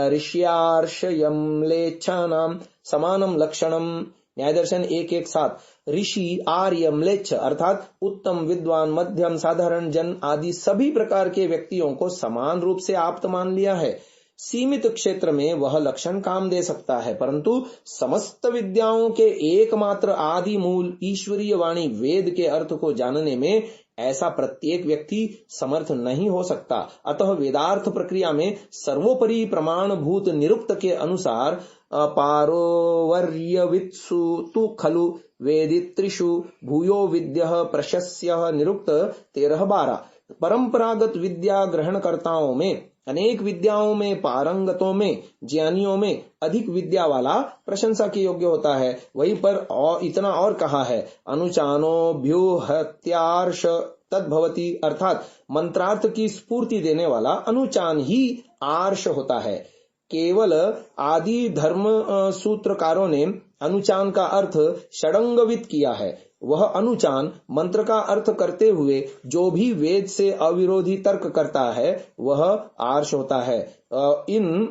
ऋष्यार्षयम्लेच्छानाम समानम लक्षणम न्याय दर्शन 1:1-7 ऋषि आर्यम्लेच्छ अर्थात उत्तम, विद्वान, मध्यम, साधारण जन आदि सभी प्रकार के व्यक्तियों को समान रूप से आप्त मान लिया है। सीमित क्षेत्र में वह लक्षण काम दे सकता है परंतु समस्त विद्याओं के एकमात्र आदि मूल ईश्वरीय वाणी वेद के अर्थ को जानने में ऐसा प्रत्येक व्यक्ति समर्थ नहीं हो सकता। अतः वेदार्थ प्रक्रिया में सर्वोपरि प्रमाणभूत निरुक्त के अनुसार पारोवर्यवित्सु तु खलु वेदित्रिषु भूयो विद्यः प्रशस्यः निरुक्त 13-12। परंपरागत विद्या ग्रहणकर्ताओं में अनेक विद्याओं में पारंगतों में ज्ञानियों में अधिक विद्या वाला प्रशंसा के योग्य होता है। वहीं पर और इतना और कहा है अनुचानोऽभ्युहत्यार्ष तद्भवति अर्थात मंत्रार्थ की स्फूर्ति देने वाला अनुचान ही आर्ष होता है। केवल आदि धर्म सूत्रकारों ने अनुचान का अर्थ षडंगवित किया है। वह अनुचान मंत्र का अर्थ करते हुए जो भी वेद से अविरोधी तर्क करता है वह आर्ष होता है। इन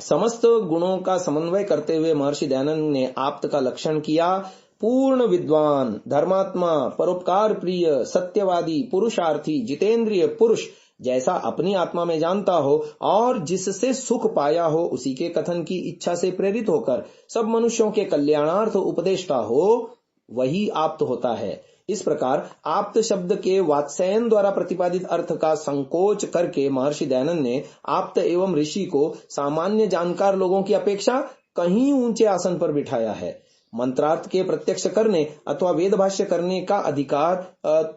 समस्त गुणों का समन्वय करते हुए महर्षि दयानंद ने आप्त का लक्षण किया। पूर्ण विद्वान, धर्मात्मा, परोपकार प्रिय, सत्यवादी, पुरुषार्थी, जितेंद्रिय पुरुष जैसा अपनी आत्मा में जानता हो और जिससे सुख पाया हो उसी के कथन की इच्छा से प्रेरित होकर सब मनुष्यों के कल्याणार्थ उपदेष्टा हो, वही आप्त होता है। इस प्रकार आप्त शब्द के वात्स्यायन द्वारा प्रतिपादित अर्थ का संकोच करके महर्षि दयानंद ने आप्त एवं ऋषि को सामान्य जानकार लोगों की अपेक्षा कहीं ऊंचे आसन पर बिठाया है। मंत्रार्थ के प्रत्यक्ष करने अथवा वेद भाष्य करने का अधिकार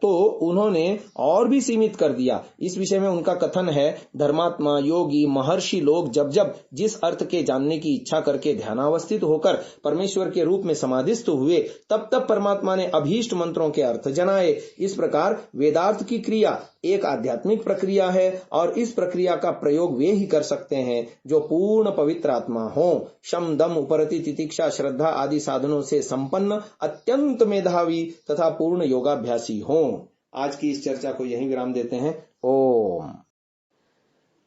तो उन्होंने और भी सीमित कर दिया। इस विषय में उनका कथन है, धर्मात्मा, योगी, महर्षि लोग जब जब जिस अर्थ के जानने की इच्छा करके ध्यानावस्थित होकर परमेश्वर के रूप में समाधिस्थ हुए तब तब परमात्मा ने अभीष्ट मंत्रों के अर्थ जनाए। इस प्रकार वेदार्थ की क्रिया एक आध्यात्मिक प्रक्रिया है और इस प्रक्रिया का प्रयोग वे ही कर सकते हैं जो पूर्ण पवित्र आत्मा हो, शम, दम, उपरति, तितिक्षा, श्रद्धा आदि साधनों से संपन्न, अत्यंत मेधावी तथा पूर्ण योगाभ्यासी हो। आज की इस चर्चा को यहीं विराम देते हैं। ओम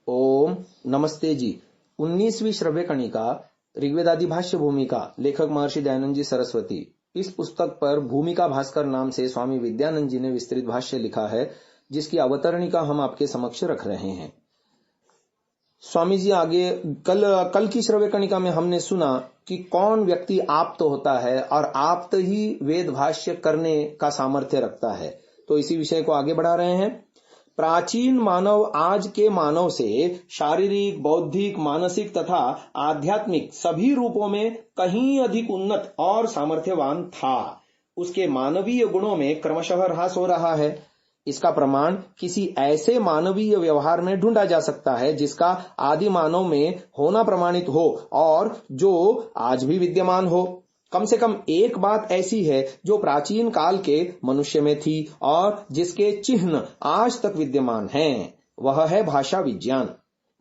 ओम नमस्ते जी। 19वीं श्रव्य कणिका ऋग्वेदादि भाष्य भूमिका, लेखक महर्षि दयानंद जी सरस्वती। इस पुस्तक पर भूमिका भास्कर नाम से स्वामी विद्यानंद जी ने विस्तृत भाष्य लिखा है, जिसकी अवतरणिका हम आपके समक्ष रख रहे हैं। स्वामी जी आगे कल की श्रव्य कणिका में हमने सुना कि कौन व्यक्ति आप्त होता है और आप्त ही वेद भाष्य करने का सामर्थ्य रखता है। तो इसी विषय को आगे बढ़ा रहे हैं। प्राचीन मानव आज के मानव से शारीरिक, बौद्धिक, मानसिक तथा आध्यात्मिक सभी रूपों में कहीं अधिक उन्नत और सामर्थ्यवान था। उसके मानवीय गुणों में क्रमशः ह्रास हो रहा है। इसका प्रमाण किसी ऐसे मानवीय व्यवहार में ढूंढा जा सकता है जिसका आदि मानव में होना प्रमाणित हो और जो आज भी विद्यमान हो। कम से कम एक बात ऐसी है जो प्राचीन काल के मनुष्य में थी और जिसके चिन्ह आज तक विद्यमान हैं, वह है भाषा विज्ञान।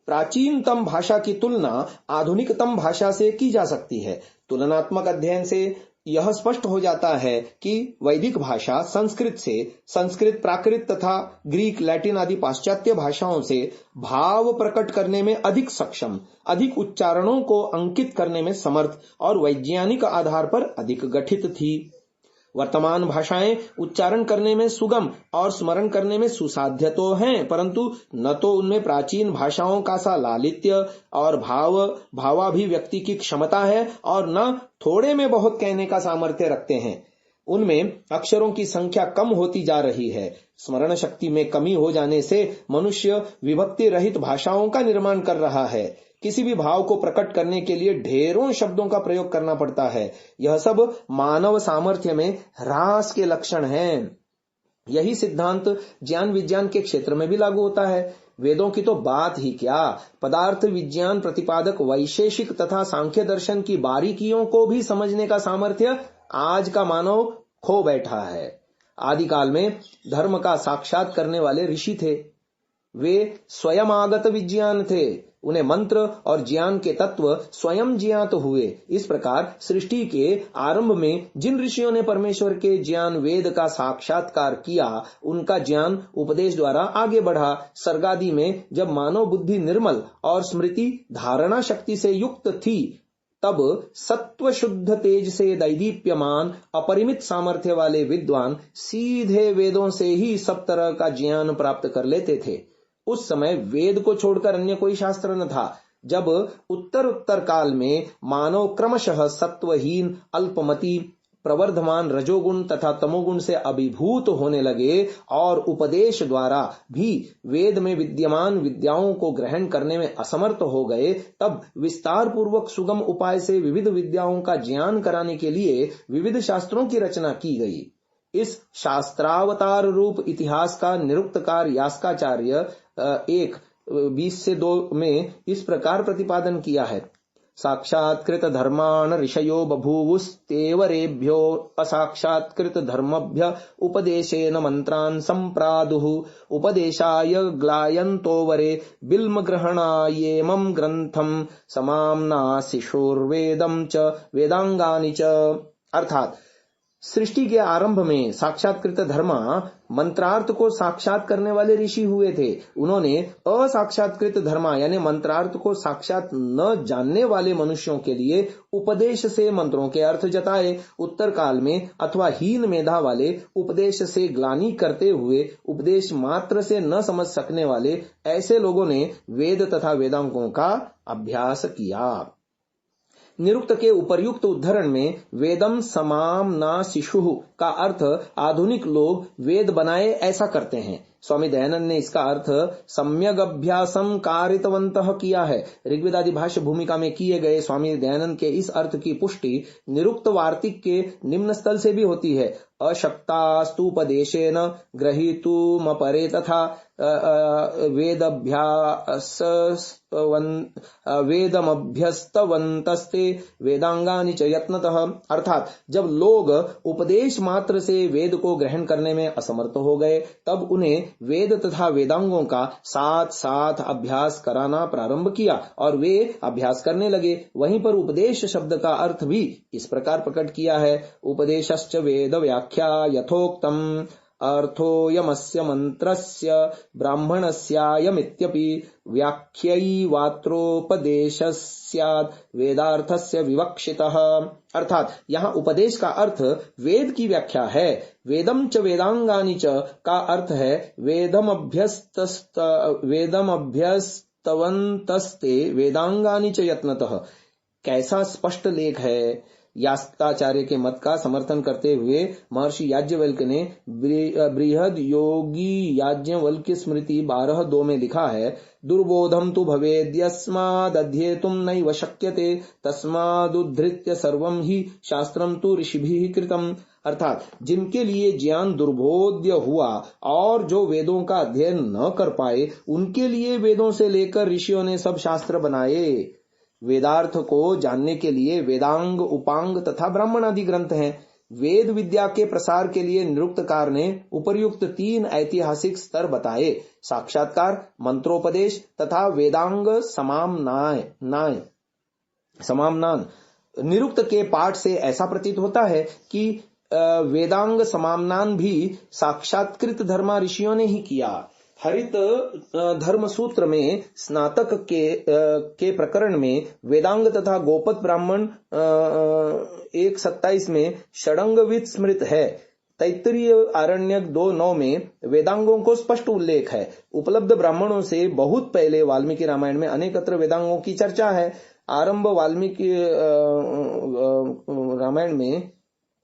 प्राचीनतम भाषा की तुलना आधुनिकतम भाषा से की जा सकती है। तुलनात्मक अध्ययन से यह स्पष्ट हो जाता है कि वैदिक भाषा संस्कृत, प्राकृत तथा ग्रीक, लैटिन आदि पाश्चात्य भाषाओं से भाव प्रकट करने में अधिक सक्षम, अधिक उच्चारणों को अंकित करने में समर्थ और वैज्ञानिक आधार पर अधिक गठित थी। वर्तमान भाषाएं उच्चारण करने में सुगम और स्मरण करने में सुसाध्य तो हैं, परंतु न तो उनमें प्राचीन भाषाओं का सा लालित्य और भावाभिव्यक्ति की क्षमता है और न थोड़े में बहुत कहने का सामर्थ्य रखते हैं। उनमें अक्षरों की संख्या कम होती जा रही है। स्मरण शक्ति में कमी हो जाने से मनुष्य विभक्ति रहित भाषाओं का निर्माण कर रहा है। किसी भी भाव को प्रकट करने के लिए ढेरों शब्दों का प्रयोग करना पड़ता है। यह सब मानव सामर्थ्य में ह्रास के लक्षण हैं। यही सिद्धांत ज्ञान विज्ञान के क्षेत्र में भी लागू होता है। वेदों की तो बात ही क्या, पदार्थ विज्ञान प्रतिपादक वैशेषिक तथा सांख्य दर्शन की बारीकियों को भी समझने का सामर्थ्य आज का मानव खो बैठा है। आदिकाल में धर्म का साक्षात करने वाले ऋषि थे। वे स्वयं आगत विज्ञान थे। उन्हें मंत्र और ज्ञान के तत्व स्वयं ज्ञात हुए। इस प्रकार सृष्टि के आरंभ में जिन ऋषियों ने परमेश्वर के ज्ञान वेद का साक्षात्कार किया, उनका ज्ञान उपदेश द्वारा आगे बढ़ा। सर्गादि में जब मानव बुद्धि निर्मल और स्मृति धारणा शक्ति से युक्त थी, तब सत्व शुद्ध तेज से दैदीप्यमान अपरिमित सामर्थ्य वाले विद्वान सीधे वेदों से ही सब तरह का ज्ञान प्राप्त कर लेते थे। उस समय वेद को छोड़कर अन्य कोई शास्त्र न था। जब उत्तर काल में मानव क्रमशः सत्वहीन, अल्पमति, प्रवर्धमान रजोगुण तथा तमोगुण से अभिभूत होने लगे और उपदेश द्वारा भी वेद में विद्यमान विद्याओं को ग्रहण करने में असमर्थ हो गए, तब विस्तार पूर्वक सुगम उपाय से विविध विद्याओं का ज्ञान कराने के लिए विविध शास्त्रों की रचना की गई। इस शास्त्रावतार रूप इतिहास का निरुक्तकार यास्काचार्य 1:20-2 में इस प्रकार प्रतिपादन किया है। साक्षात्कृत धर्मान् ऋषयो बभूवुस्तेवरेभ्यो असाक्षात्कृत धर्मभ्य उपदेशेन मंत्रान् संप्रादुः उपदेशाय ग्लायन्तोवरे बिल्मग्रहणायेमं ग्रंथम समाम्नाशिशुर्वेदं च वेदांगानि च। अर्थात सृष्टि के आरंभ में साक्षात्कृत धर्मा मंत्रार्थ को साक्षात करने वाले ऋषि हुए थे। उन्होंने असाक्षात्कृत धर्मा यानी मंत्रार्थ को साक्षात न जानने वाले मनुष्यों के लिए उपदेश से मंत्रों के अर्थ जताए। उत्तर काल में अथवा हीन मेधा वाले उपदेश से ग्लानि करते हुए उपदेश मात्र से न समझ सकने वाले ऐसे लोगों ने वेद तथा वेदांगों का अभ्यास किया। निरुक्त के उपर्युक्त उद्धरण में वेदम समाम ना शिशु का अर्थ आधुनिक लोग वेद बनाए ऐसा करते हैं। स्वामी दयानंद ने इसका अर्थ सम्यक अभ्यासम कारितवंतः किया है। ऋग्वेदादि भाष्य भूमिका में किए गए स्वामी दयानंद के इस अर्थ की पुष्टि निरुक्त वार्तिक के निम्न स्थल से भी होती है। अशक्तास्तुपदेशेन ग्रहीतुमपरे तथा वेदमभ्यस्तवन्तस्ते वेदांगानि च यत्नतः। अर्थात जब लोग उपदेश मात्र से वेद को ग्रहण करने में असमर्थ हो गए तब उन्हें वेद तथा वेदांगों का साथ साथ अभ्यास कराना प्रारंभ किया और वे अभ्यास करने लगे। वहीं पर उपदेश शब्द का अर्थ भी इस प्रकार प्रकट किया है। उपदेशश्च वेद व्याख्या यथोक्तम अर्थोऽयमस्य मंत्रस्य ब्राह्मणस्यायमित्यपि व्याख्यैवात्रोपदेशस्यात् वेदार्थस्य विवक्षितः। अर्थात यहाँ उपदेश का अर्थ वेद की व्याख्या है। वेदम च वेदांगानि च का अर्थ है वेदमभ्यस्तवन्तस्ते वेदांगानि च यत्नतः। कैसा स्पष्ट लेख है। यास्काचार्य के मत का समर्थन करते हुए महर्षि याज्ञवल्क्य ने बृहद योगी याज्ञवल्क्य स्मृति 12:2 में लिखा है, दुर्बोधम तु भवेद्यस्मादध्येतुं नैव शक्यते तस्मादुद्धृत्य सर्वं हि शास्त्रं तु ऋषिभिः कृतम्। अर्थात जिनके लिए ज्ञान दुर्बोध्य हुआ और जो वेदों का अध्ययन न कर पाए उनके लिए वेदों से लेकर ऋषियों ने सब शास्त्र बनाए। वेदार्थ को जानने के लिए वेदांग, उपांग तथा ब्राह्मण आदि ग्रंथ हैं। वेद विद्या के प्रसार के लिए निरुक्तकार ने उपर्युक्त 3 ऐतिहासिक स्तर बताए, साक्षात्कार, मंत्रोपदेश तथा वेदांग समामनान। निरुक्त के पाठ से ऐसा प्रतीत होता है कि वेदांग समामनान भी साक्षात्कृत धर्मा ऋषियों ने ही किया। हरित धर्म सूत्र में स्नातक के प्रकरण में वेदांग तथा गोपत ब्राह्मण 1:27 में षडंगविद स्मृत है। तैत्तिरीय आरण्यक 2:9 में वेदांगों को स्पष्ट उल्लेख है। उपलब्ध ब्राह्मणों से बहुत पहले वाल्मीकि रामायण में अनेकत्र वेदांगों की चर्चा है। आरंभ वाल्मीकि रामायण में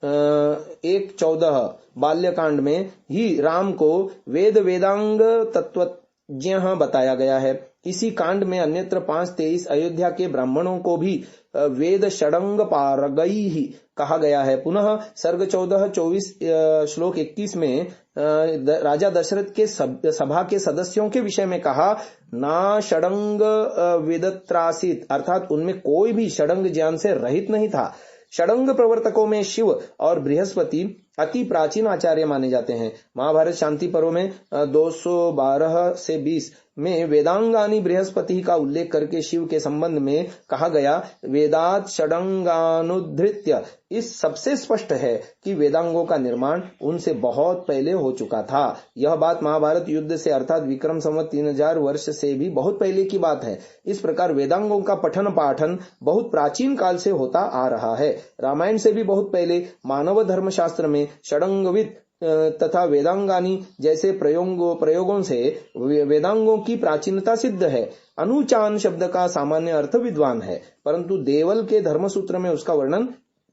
1:14 बाल्यकांड में ही राम को वेद वेदांग तत्वज्ञ बताया गया है। इसी कांड में अन्यत्र 5:23 अयोध्या के ब्राह्मणों को भी वेद षडंग पारगई ही कहा गया है। पुनः सर्ग 14:24 श्लोक 21 में राजा दशरथ के सभा के सदस्यों के विषय में कहा, ना षडंग विदत्रासित, अर्थात उनमें कोई भी षडंग ज्ञान से रहित नहीं था। षडंग प्रवर्तकों में शिव और बृहस्पति अति प्राचीन आचार्य माने जाते हैं। महाभारत शांति पर्व में 212 से 20 में वेदांगानी बृहस्पति का उल्लेख करके शिव के संबंध में कहा गया, वेदात षडंगानुधृत्य। इस सबसे स्पष्ट है कि वेदांगों का निर्माण उनसे बहुत पहले हो चुका था। यह बात महाभारत युद्ध से अर्थात विक्रम संवत 3000 वर्ष से भी बहुत पहले की बात है। इस प्रकार वेदांगों का पठन पाठन बहुत प्राचीन काल से होता आ रहा है। रामायण से भी बहुत पहले मानव धर्मशास्त्र में षडंगविद तथा वेदांगानी जैसे प्रयोगों से वेदांगों की प्राचीनता सिद्ध है। अनुचान शब्द का सामान्य अर्थ विद्वान है, परंतु देवल के धर्मसूत्र में उसका वर्णन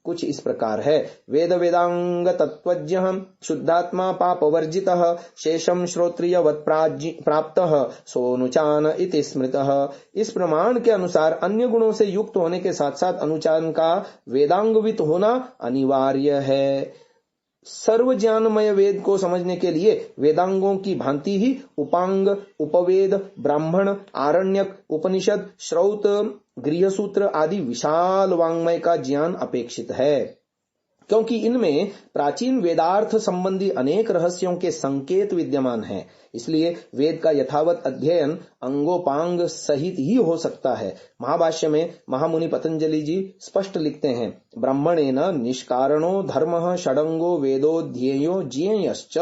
कुछ इस प्रकार है, वेद वेदांग तत्वज्ञ शुद्धात्मा पापवर्जितः शेषम श्रोत्रियवत् प्राप्तः सोनुचान इति स्मृतः। इस प्रमाण के अनुसार अन्य गुणों से युक्त होने के साथ साथ अनुचान का वेदांगवित होना अनिवार्य है। सर्व ज्ञानमय वेद को समझने के लिए वेदांगों की भांति ही उपांग, उपवेद, ब्राह्मण, आरण्यक, उपनिषद, श्रौत, गृहसूत्र आदि विशाल वाङ्मय का ज्ञान अपेक्षित है, क्योंकि इनमें प्राचीन वेदार्थ संबंधी अनेक रहस्यों के संकेत विद्यमान हैं। इसलिए वेद का यथावत अध्ययन अंगोपांग सहित ही हो सकता है। महाभाष्य में महामुनि पतंजलि जी स्पष्ट लिखते हैं, ब्रह्मणेन निष्कारणो धर्मः षडंगो वेदोध्येयो ज्ञेयश्च।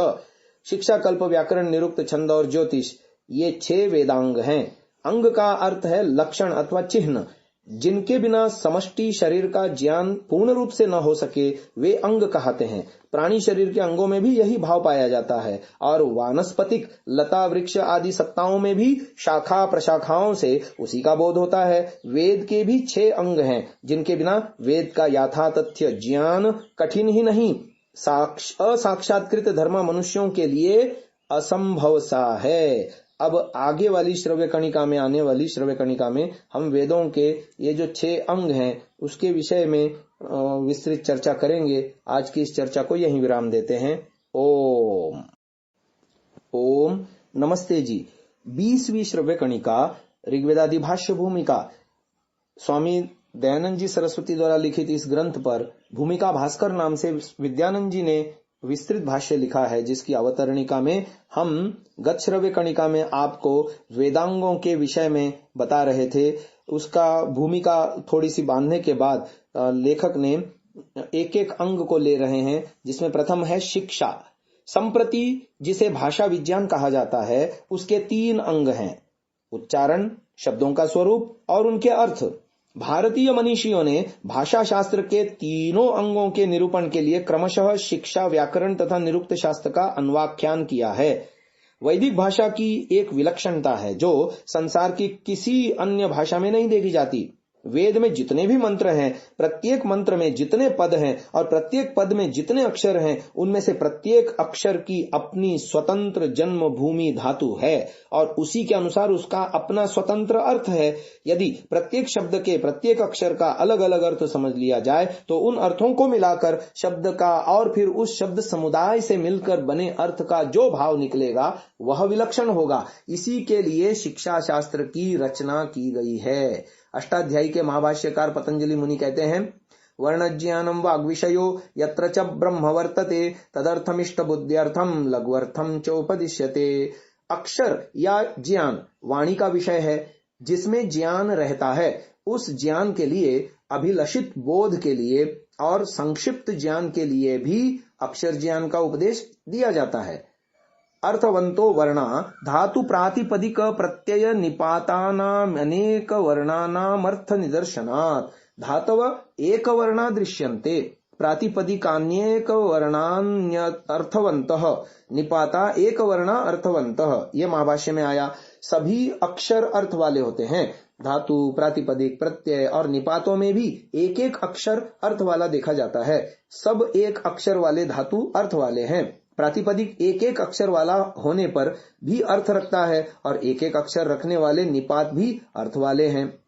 शिक्षा, कल्प, व्याकरण, निरुक्त, छंद और ज्योतिष, ये 6 वेदांग हैं। अंग का अर्थ है लक्षण अथवा चिन्ह। जिनके बिना समष्टि शरीर का ज्ञान पूर्ण रूप से न हो सके वे अंग कहते हैं। प्राणी शरीर के अंगों में भी यही भाव पाया जाता है और वानस्पतिक, लता, वृक्ष आदि सत्ताओं में भी शाखा प्रशाखाओं से उसी का बोध होता है। वेद के भी 6 अंग हैं, जिनके बिना वेद का यथातथ्य ज्ञान कठिन ही नहीं, असाक्षात्कृत धर्म मनुष्यों के लिए असंभव सा है। अब आगे वाली श्रव्य कणिका में, आने वाली श्रव्य कणिका में हम वेदों के ये जो 6 अंग हैं उसके विषय में विस्तृत चर्चा करेंगे। आज की इस चर्चा को यहीं विराम देते हैं। ओम ओम नमस्ते जी। 20वीं श्रव्य कणिका ऋग्वेदादि भाष्य भूमिका, स्वामी दयानंद जी सरस्वती द्वारा लिखित इस ग्रंथ पर भूमिका भास्कर नाम से विद्यानंद जी ने विस्तृत भाष्य लिखा है, जिसकी अवतरणिका में हम गत श्रव्य कणिका में आपको वेदांगों के विषय में बता रहे थे। उसका भूमिका थोड़ी सी बांधने के बाद लेखक ने एक एक अंग को ले रहे हैं, जिसमें प्रथम है शिक्षा। संप्रति जिसे भाषा विज्ञान कहा जाता है उसके 3 अंग हैं, उच्चारण, शब्दों का स्वरूप और उनके अर्थ। भारतीय मनीषियों ने भाषा शास्त्र के तीनों अंगों के निरूपण के लिए क्रमशः शिक्षा, व्याकरण तथा निरुक्त शास्त्र का अन्वाख्यान किया है। वैदिक भाषा की एक विलक्षणता है जो संसार की किसी अन्य भाषा में नहीं देखी जाती। वेद में जितने भी मंत्र हैं, प्रत्येक मंत्र में जितने पद हैं और प्रत्येक पद में जितने अक्षर हैं, उनमें से प्रत्येक अक्षर की अपनी स्वतंत्र जन्म भूमि धातु है और उसी के अनुसार उसका अपना स्वतंत्र अर्थ है। यदि प्रत्येक शब्द के प्रत्येक अक्षर का अलग अलग अर्थ समझ लिया जाए तो उन अर्थों को मिलाकर शब्द का और फिर उस शब्द समुदाय से मिलकर बने अर्थ का जो भाव निकलेगा वह विलक्षण होगा। इसी के लिए शिक्षा शास्त्र की रचना की गई है। अष्टाध्यायी के महाभाष्यकार पतंजलि मुनि कहते हैं, वर्णज्ञानम वाग्विषयो यत्र च ब्रह्म वर्तते तदर्थमिष्ट बुद्ध्यर्थम लघुअर्थम चोपदिश्यते। अक्षर या ज्ञान वाणी का विषय है, जिसमें ज्ञान रहता है। उस ज्ञान के लिए, अभिलषित बोध के लिए और संक्षिप्त ज्ञान के लिए भी अक्षर ज्ञान का उपदेश दिया जाता है। अर्थवंतो वर्णा धातु प्रातिपदिक प्रत्यय निपातानाम अनेक वर्णानामर्थ निदर्शनात् धातव एक वर्णा दृश्यन्ते प्रातिपदिकान्येक वर्णान्यर्थवन्तः निपाता एक वर्णा अर्थवन्तः। ये महाभाष्य में आया। सभी अक्षर अर्थ वाले होते हैं। धातु, प्रातिपदिक, प्रत्यय और निपातों में भी एक एक अक्षर अर्थ वाला देखा जाता है। सब एक अक्षर वाले धातु अर्थ वाले हैं। प्रातिपदिक एक एक अक्षर वाला होने पर भी अर्थ रखता है और एक एक अक्षर रखने वाले निपात भी अर्थ वाले हैं।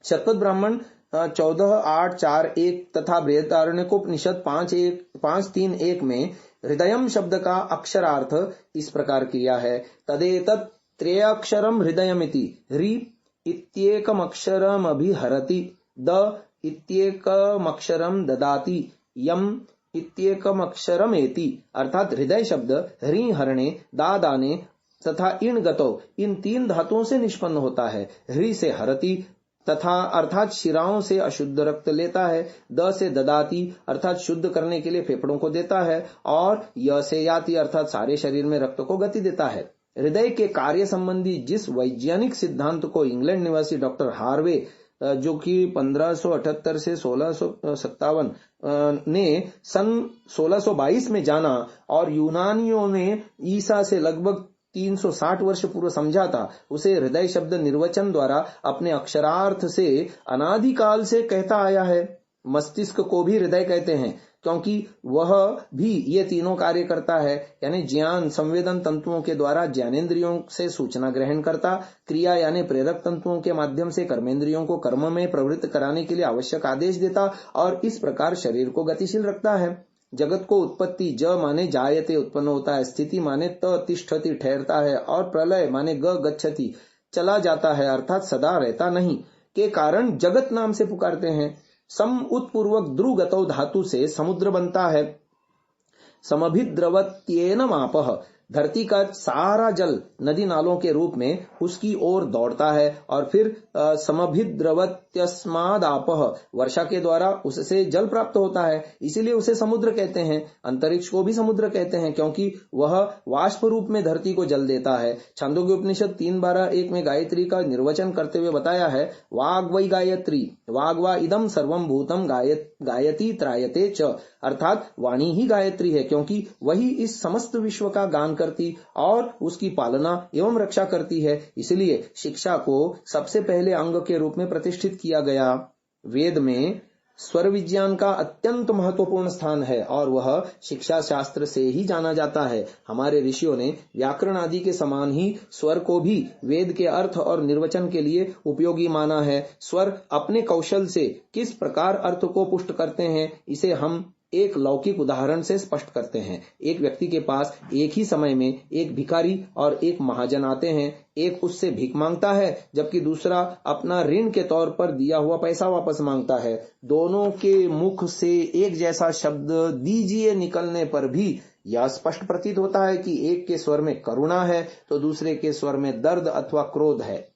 शतपथ ब्राह्मण 14:8-4-1 तथा बृहदारण्यकोपनिषद 5:3-1 में हृदयम शब्द का अक्षरार्थ इस प्रकार किया है, तदेतत् त्रयक्षरम हृदयमिति। ह्री इत्येकमक्षरमभिहरति, द इत्येकमक्षरम ददाति, यम इत्येकमक्षरमेति। अर्थात हृदय शब्द ह्री हरणे, दा दाने तथा इण गतो, इन 3 धातुओं से निष्पन्न होता है। ह्री से हरति तथा अर्थात शिराओं से अशुद्ध रक्त लेता है, द से ददाती अर्थात शुद्ध करने के लिए फेफड़ों को देता है, और य से याति अर्थात सारे शरीर में रक्त को गति देता है। हृदय के कार्य संबंधी जिस वैज्ञानिक सिद्धांत को इंग्लैंड निवासी डॉक्टर हार्वे, जो कि 1578 से 1657 ने सन 1622 में जाना और यूनानियों ने ईसा से लगभग 360 वर्ष पूर्व समझा था, उसे हृदय शब्द निर्वचन द्वारा अपने अक्षरार्थ से अनादिकाल से कहता आया है। मस्तिष्क को भी हृदय कहते हैं क्योंकि वह भी ये तीनों कार्य करता है, यानी ज्ञान संवेदन तंतुओं के द्वारा ज्ञानेन्द्रियों से सूचना ग्रहण करता, क्रिया यानी प्रेरक तंतुओं के माध्यम से कर्मेंद्रियों को कर्म में प्रवृत्त कराने के लिए आवश्यक आदेश देता और इस प्रकार शरीर को गतिशील रखता है। जगत को उत्पत्ति ज माने जायते उत्पन्न होता है, स्थिति माने त तिष्ठति ठहरता है और प्रलय माने ग गच्छति चला जाता है अर्थात सदा रहता नहीं। के कारण जगत नाम से पुकारते हैं। सम उत्पूर्वक द्रुगतौ धातु से समुद्र बनता है। समभिद्रवत्येन मापः, धरती का सारा जल नदी नालों के रूप में उसकी ओर दौड़ता है, और फिर समभिद्रवत्यस्मादापः, वर्षा के द्वारा उससे जल प्राप्त होता है, इसीलिए उसे समुद्र कहते हैं। अंतरिक्ष को भी समुद्र कहते हैं क्योंकि वह वाष्प रूप में धरती को जल देता है। छांदोग्य उपनिषद 3:12-1 में गायत्री का निर्वचन करते हुए बताया है, वाग वै गायत्री, वाग वा इदम सर्वम भूतम गायती त्रायते च, अर्थात वाणी ही गायत्री है क्योंकि वही इस समस्त विश्व का गान करती और उसकी पालना एवं रक्षा करती है। इसलिए शिक्षा को सबसे पहले अंग के रूप में प्रतिष्ठित किया गया। वेद में स्वर विज्ञान का अत्यंत महत्वपूर्ण स्थान है और वह शिक्षा शास्त्र से ही जाना जाता है। हमारे ऋषियों ने व्याकरण आदि के समान ही स्वर को भी वेद के अर्थ और निर्वचन के लिए उपयोगी माना है। स्वर अपने कौशल से किस प्रकार अर्थ को पुष्ट करते हैं, इसे हम एक लौकिक उदाहरण से स्पष्ट करते हैं। एक व्यक्ति के पास एक ही समय में एक भिखारी और एक महाजन आते हैं। एक उससे भीख मांगता है जबकि दूसरा अपना ऋण के तौर पर दिया हुआ पैसा वापस मांगता है। दोनों के मुख से एक जैसा शब्द दीजिए निकलने पर भी यह स्पष्ट प्रतीत होता है कि एक के स्वर में करुणा है तो दूसरे के स्वर में दर्द अथवा क्रोध है।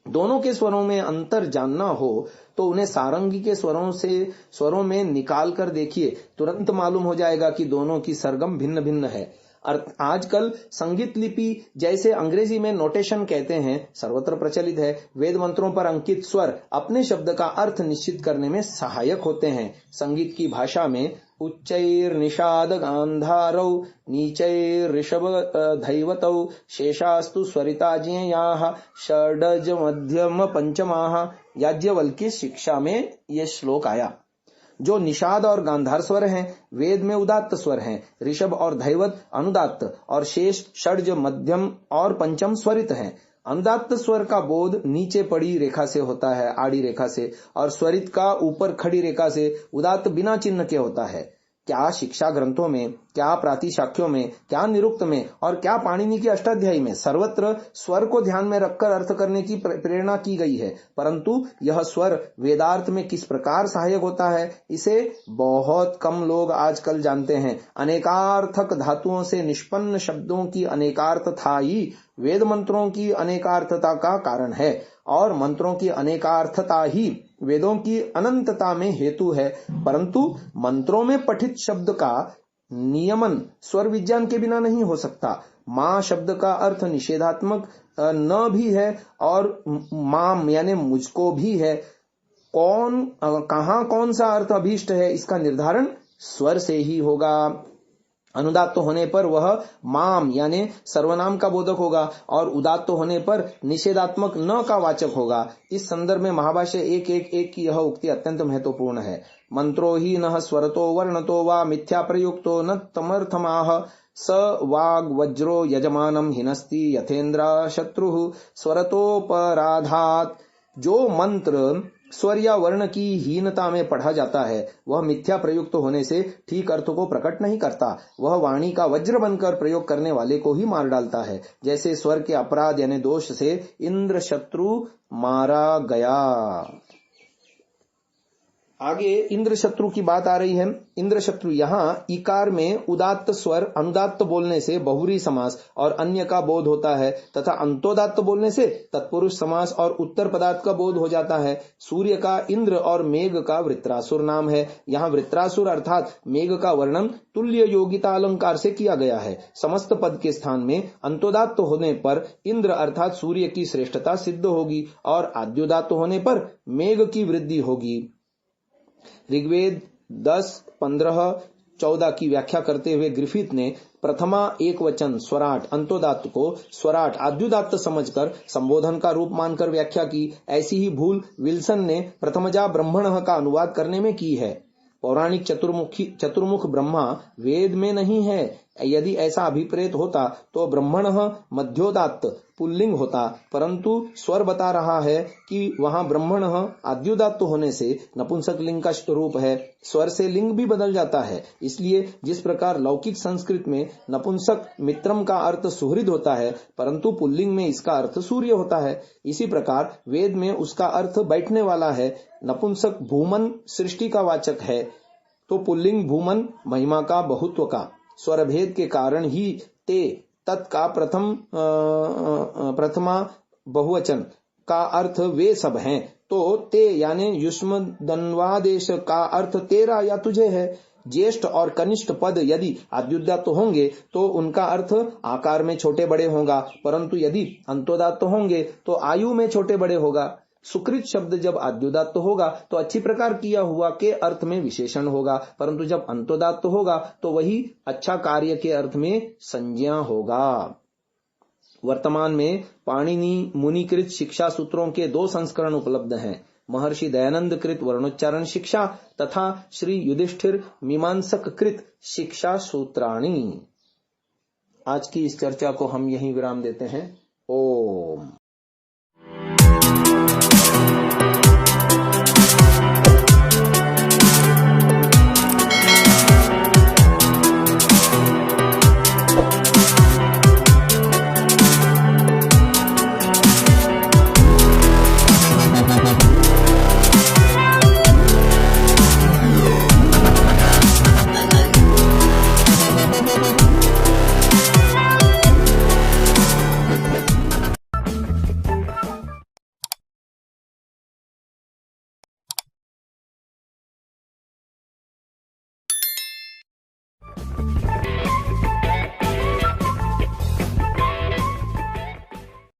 दोनों के स्वरों में अंतर जानना हो तो उन्हें सारंगी के स्वरों में निकाल कर देखिए, तुरंत मालूम हो जाएगा कि दोनों की सरगम भिन्न भिन्न है। आजकल संगीत लिपि, जैसे अंग्रेजी में नोटेशन कहते हैं, सर्वत्र प्रचलित है। वेद मंत्रों पर अंकित स्वर अपने शब्द का अर्थ निश्चित करने में सहायक होते हैं। संगीत की भाषा में उच्चैर निषाद गांधारौ नीचैर ऋषभ धैवतौ शेषास्तु स्वरिता ज्ञेयाः षडज मध्यम पंचमाः। याज्ञवल्क्य शिक्षा में यह श्लोक आया। जो निषाद और गांधार स्वर हैं, वेद में उदात्त स्वर हैं। ऋषभ और धैवत अनुदात्त और शेष षड्ज मध्यम और पंचम स्वरित हैं। अनुदात्त स्वर का बोध नीचे पड़ी रेखा से होता है, आड़ी रेखा से, और स्वरित का ऊपर खड़ी रेखा से। उदात्त बिना चिन्ह के होता है। क्या शिक्षा ग्रंथों में, क्या प्रातिशाख्यों में, क्या निरुक्त में और क्या पाणिनि की अष्टाध्यायी में सर्वत्र स्वर को ध्यान में रखकर अर्थ करने की प्रेरणा की गई है। परंतु यह स्वर वेदार्थ में किस प्रकार सहायक होता है, इसे बहुत कम लोग आजकल जानते हैं। अनेकार्थक धातुओं से निष्पन्न शब्दों की अनेकार्थता ही वेद मंत्रों की अनेकार्थता का कारण है और मंत्रों की अनेकार्थता ही वेदों की अनंतता में हेतु है। परंतु मंत्रों में पठित शब्द का नियमन स्वर विज्ञान के बिना नहीं हो सकता। मां शब्द का अर्थ निषेधात्मक न भी है और माम यानी मुझको भी है। कहां कौन सा अर्थ अभीष्ट है, इसका निर्धारण स्वर से ही होगा। अनुदात्त होने पर वह माम यानी सर्वनाम का बोधक होगा और उदात्त होने पर निषेधात्मक न का वाचक होगा। इस संदर्भ में महाभाष्य 1:1:1 की यह उक्ति अत्यंत महत्वपूर्ण है। मंत्रो ही न स्वरतो वर्णतो वा मिथ्या प्रयुक्तो न तमर्थमाह स वाग वज्रो यजमानम हिनस्ति यथेन्द्र शत्रु स्वरतोपराधात। जो मंत्र स्वर या वर्ण की हीनता में पढ़ा जाता है वह मिथ्या प्रयुक्त होने से ठीक अर्थ को प्रकट नहीं करता। वह वाणी का वज्र बनकर प्रयोग करने वाले को ही मार डालता है। जैसे स्वर के अपराध यानी दोष से इंद्र शत्रु मारा गया। आगे इंद्र शत्रु की बात आ रही है। इंद्र शत्रु यहाँ इकार में उदात्त स्वर अनुदात्त बोलने से बहुरी समास और अन्य का बोध होता है तथा अंतोदात्त बोलने से तत्पुरुष समास और उत्तर पदार्थ का बोध हो जाता है। सूर्य का इंद्र और मेघ का वृत्रासुर नाम है। यहाँ वृत्रासुर अर्थात मेघ का वर्णन तुल्य योगिता अलंकार से किया गया है। समस्त पद के स्थान में अंतोदात्त होने पर इंद्र अर्थात सूर्य की श्रेष्ठता सिद्ध होगी और आद्योदात्त होने पर मेघ की वृद्धि होगी। ऋग्वेद 10:15-14 की व्याख्या करते हुए ग्रिफिथ ने प्रथमा एक वचन स्वराट अंतोदात्त को स्वराट आद्युदात्त समझकर संबोधन का रूप मानकर व्याख्या की। ऐसी ही भूल विल्सन ने प्रथमजा ब्रह्मणः का अनुवाद करने में की है। पौराणिक चतुर्मुख ब्रह्मा वेद में नहीं है। यदि ऐसा अभिप्रेत होता तो ब्रह्मणः मध्योदात्त पुल्लिंग होता, परंतु स्वर बता रहा है कि वहां ब्रह्मणः आद्युदात्त होने से नपुंसक लिंग का रूप है। स्वर से लिंग भी बदल जाता है। इसलिए जिस प्रकार लौकिक संस्कृत में नपुंसक मित्रम का अर्थ सुहृद होता है, परंतु पुल्लिंग में इसका अर्थ सूर्य होता है, इसी प्रकार वेद में उसका अर्थ बैठने वाला है। नपुंसक भूमन सृष्टि का वाचक है, तो पुल्लिंग भूमन महिमा का बहुत्व का। स्वर भेद के कारण ही ते तत्का प्रथमा बहुवचन का अर्थ वे सब हैं, तो ते यानी युष्म दन्वादेश का अर्थ तेरा या तुझे है। ज्येष्ठ और कनिष्ठ पद यदि आद्युदात्त होंगे तो उनका अर्थ आकार में छोटे बड़े होगा, परंतु यदि अंतोदात्त होंगे तो आयु में छोटे बड़े होगा। सुकृत शब्द जब आद्युदात्त होगा तो अच्छी प्रकार किया हुआ के अर्थ में विशेषण होगा, परंतु जब अंतोदात्त होगा तो वही अच्छा कार्य के अर्थ में संज्ञा होगा। वर्तमान में पाणिनि मुनिकृत शिक्षा सूत्रों के 2 संस्करण उपलब्ध हैं, महर्षि दयानंद कृत वर्णोच्चारण शिक्षा तथा श्री युधिष्ठिर मीमांसक कृत शिक्षा सूत्राणि। आज की इस चर्चा को हम यहीं विराम देते हैं। ओम।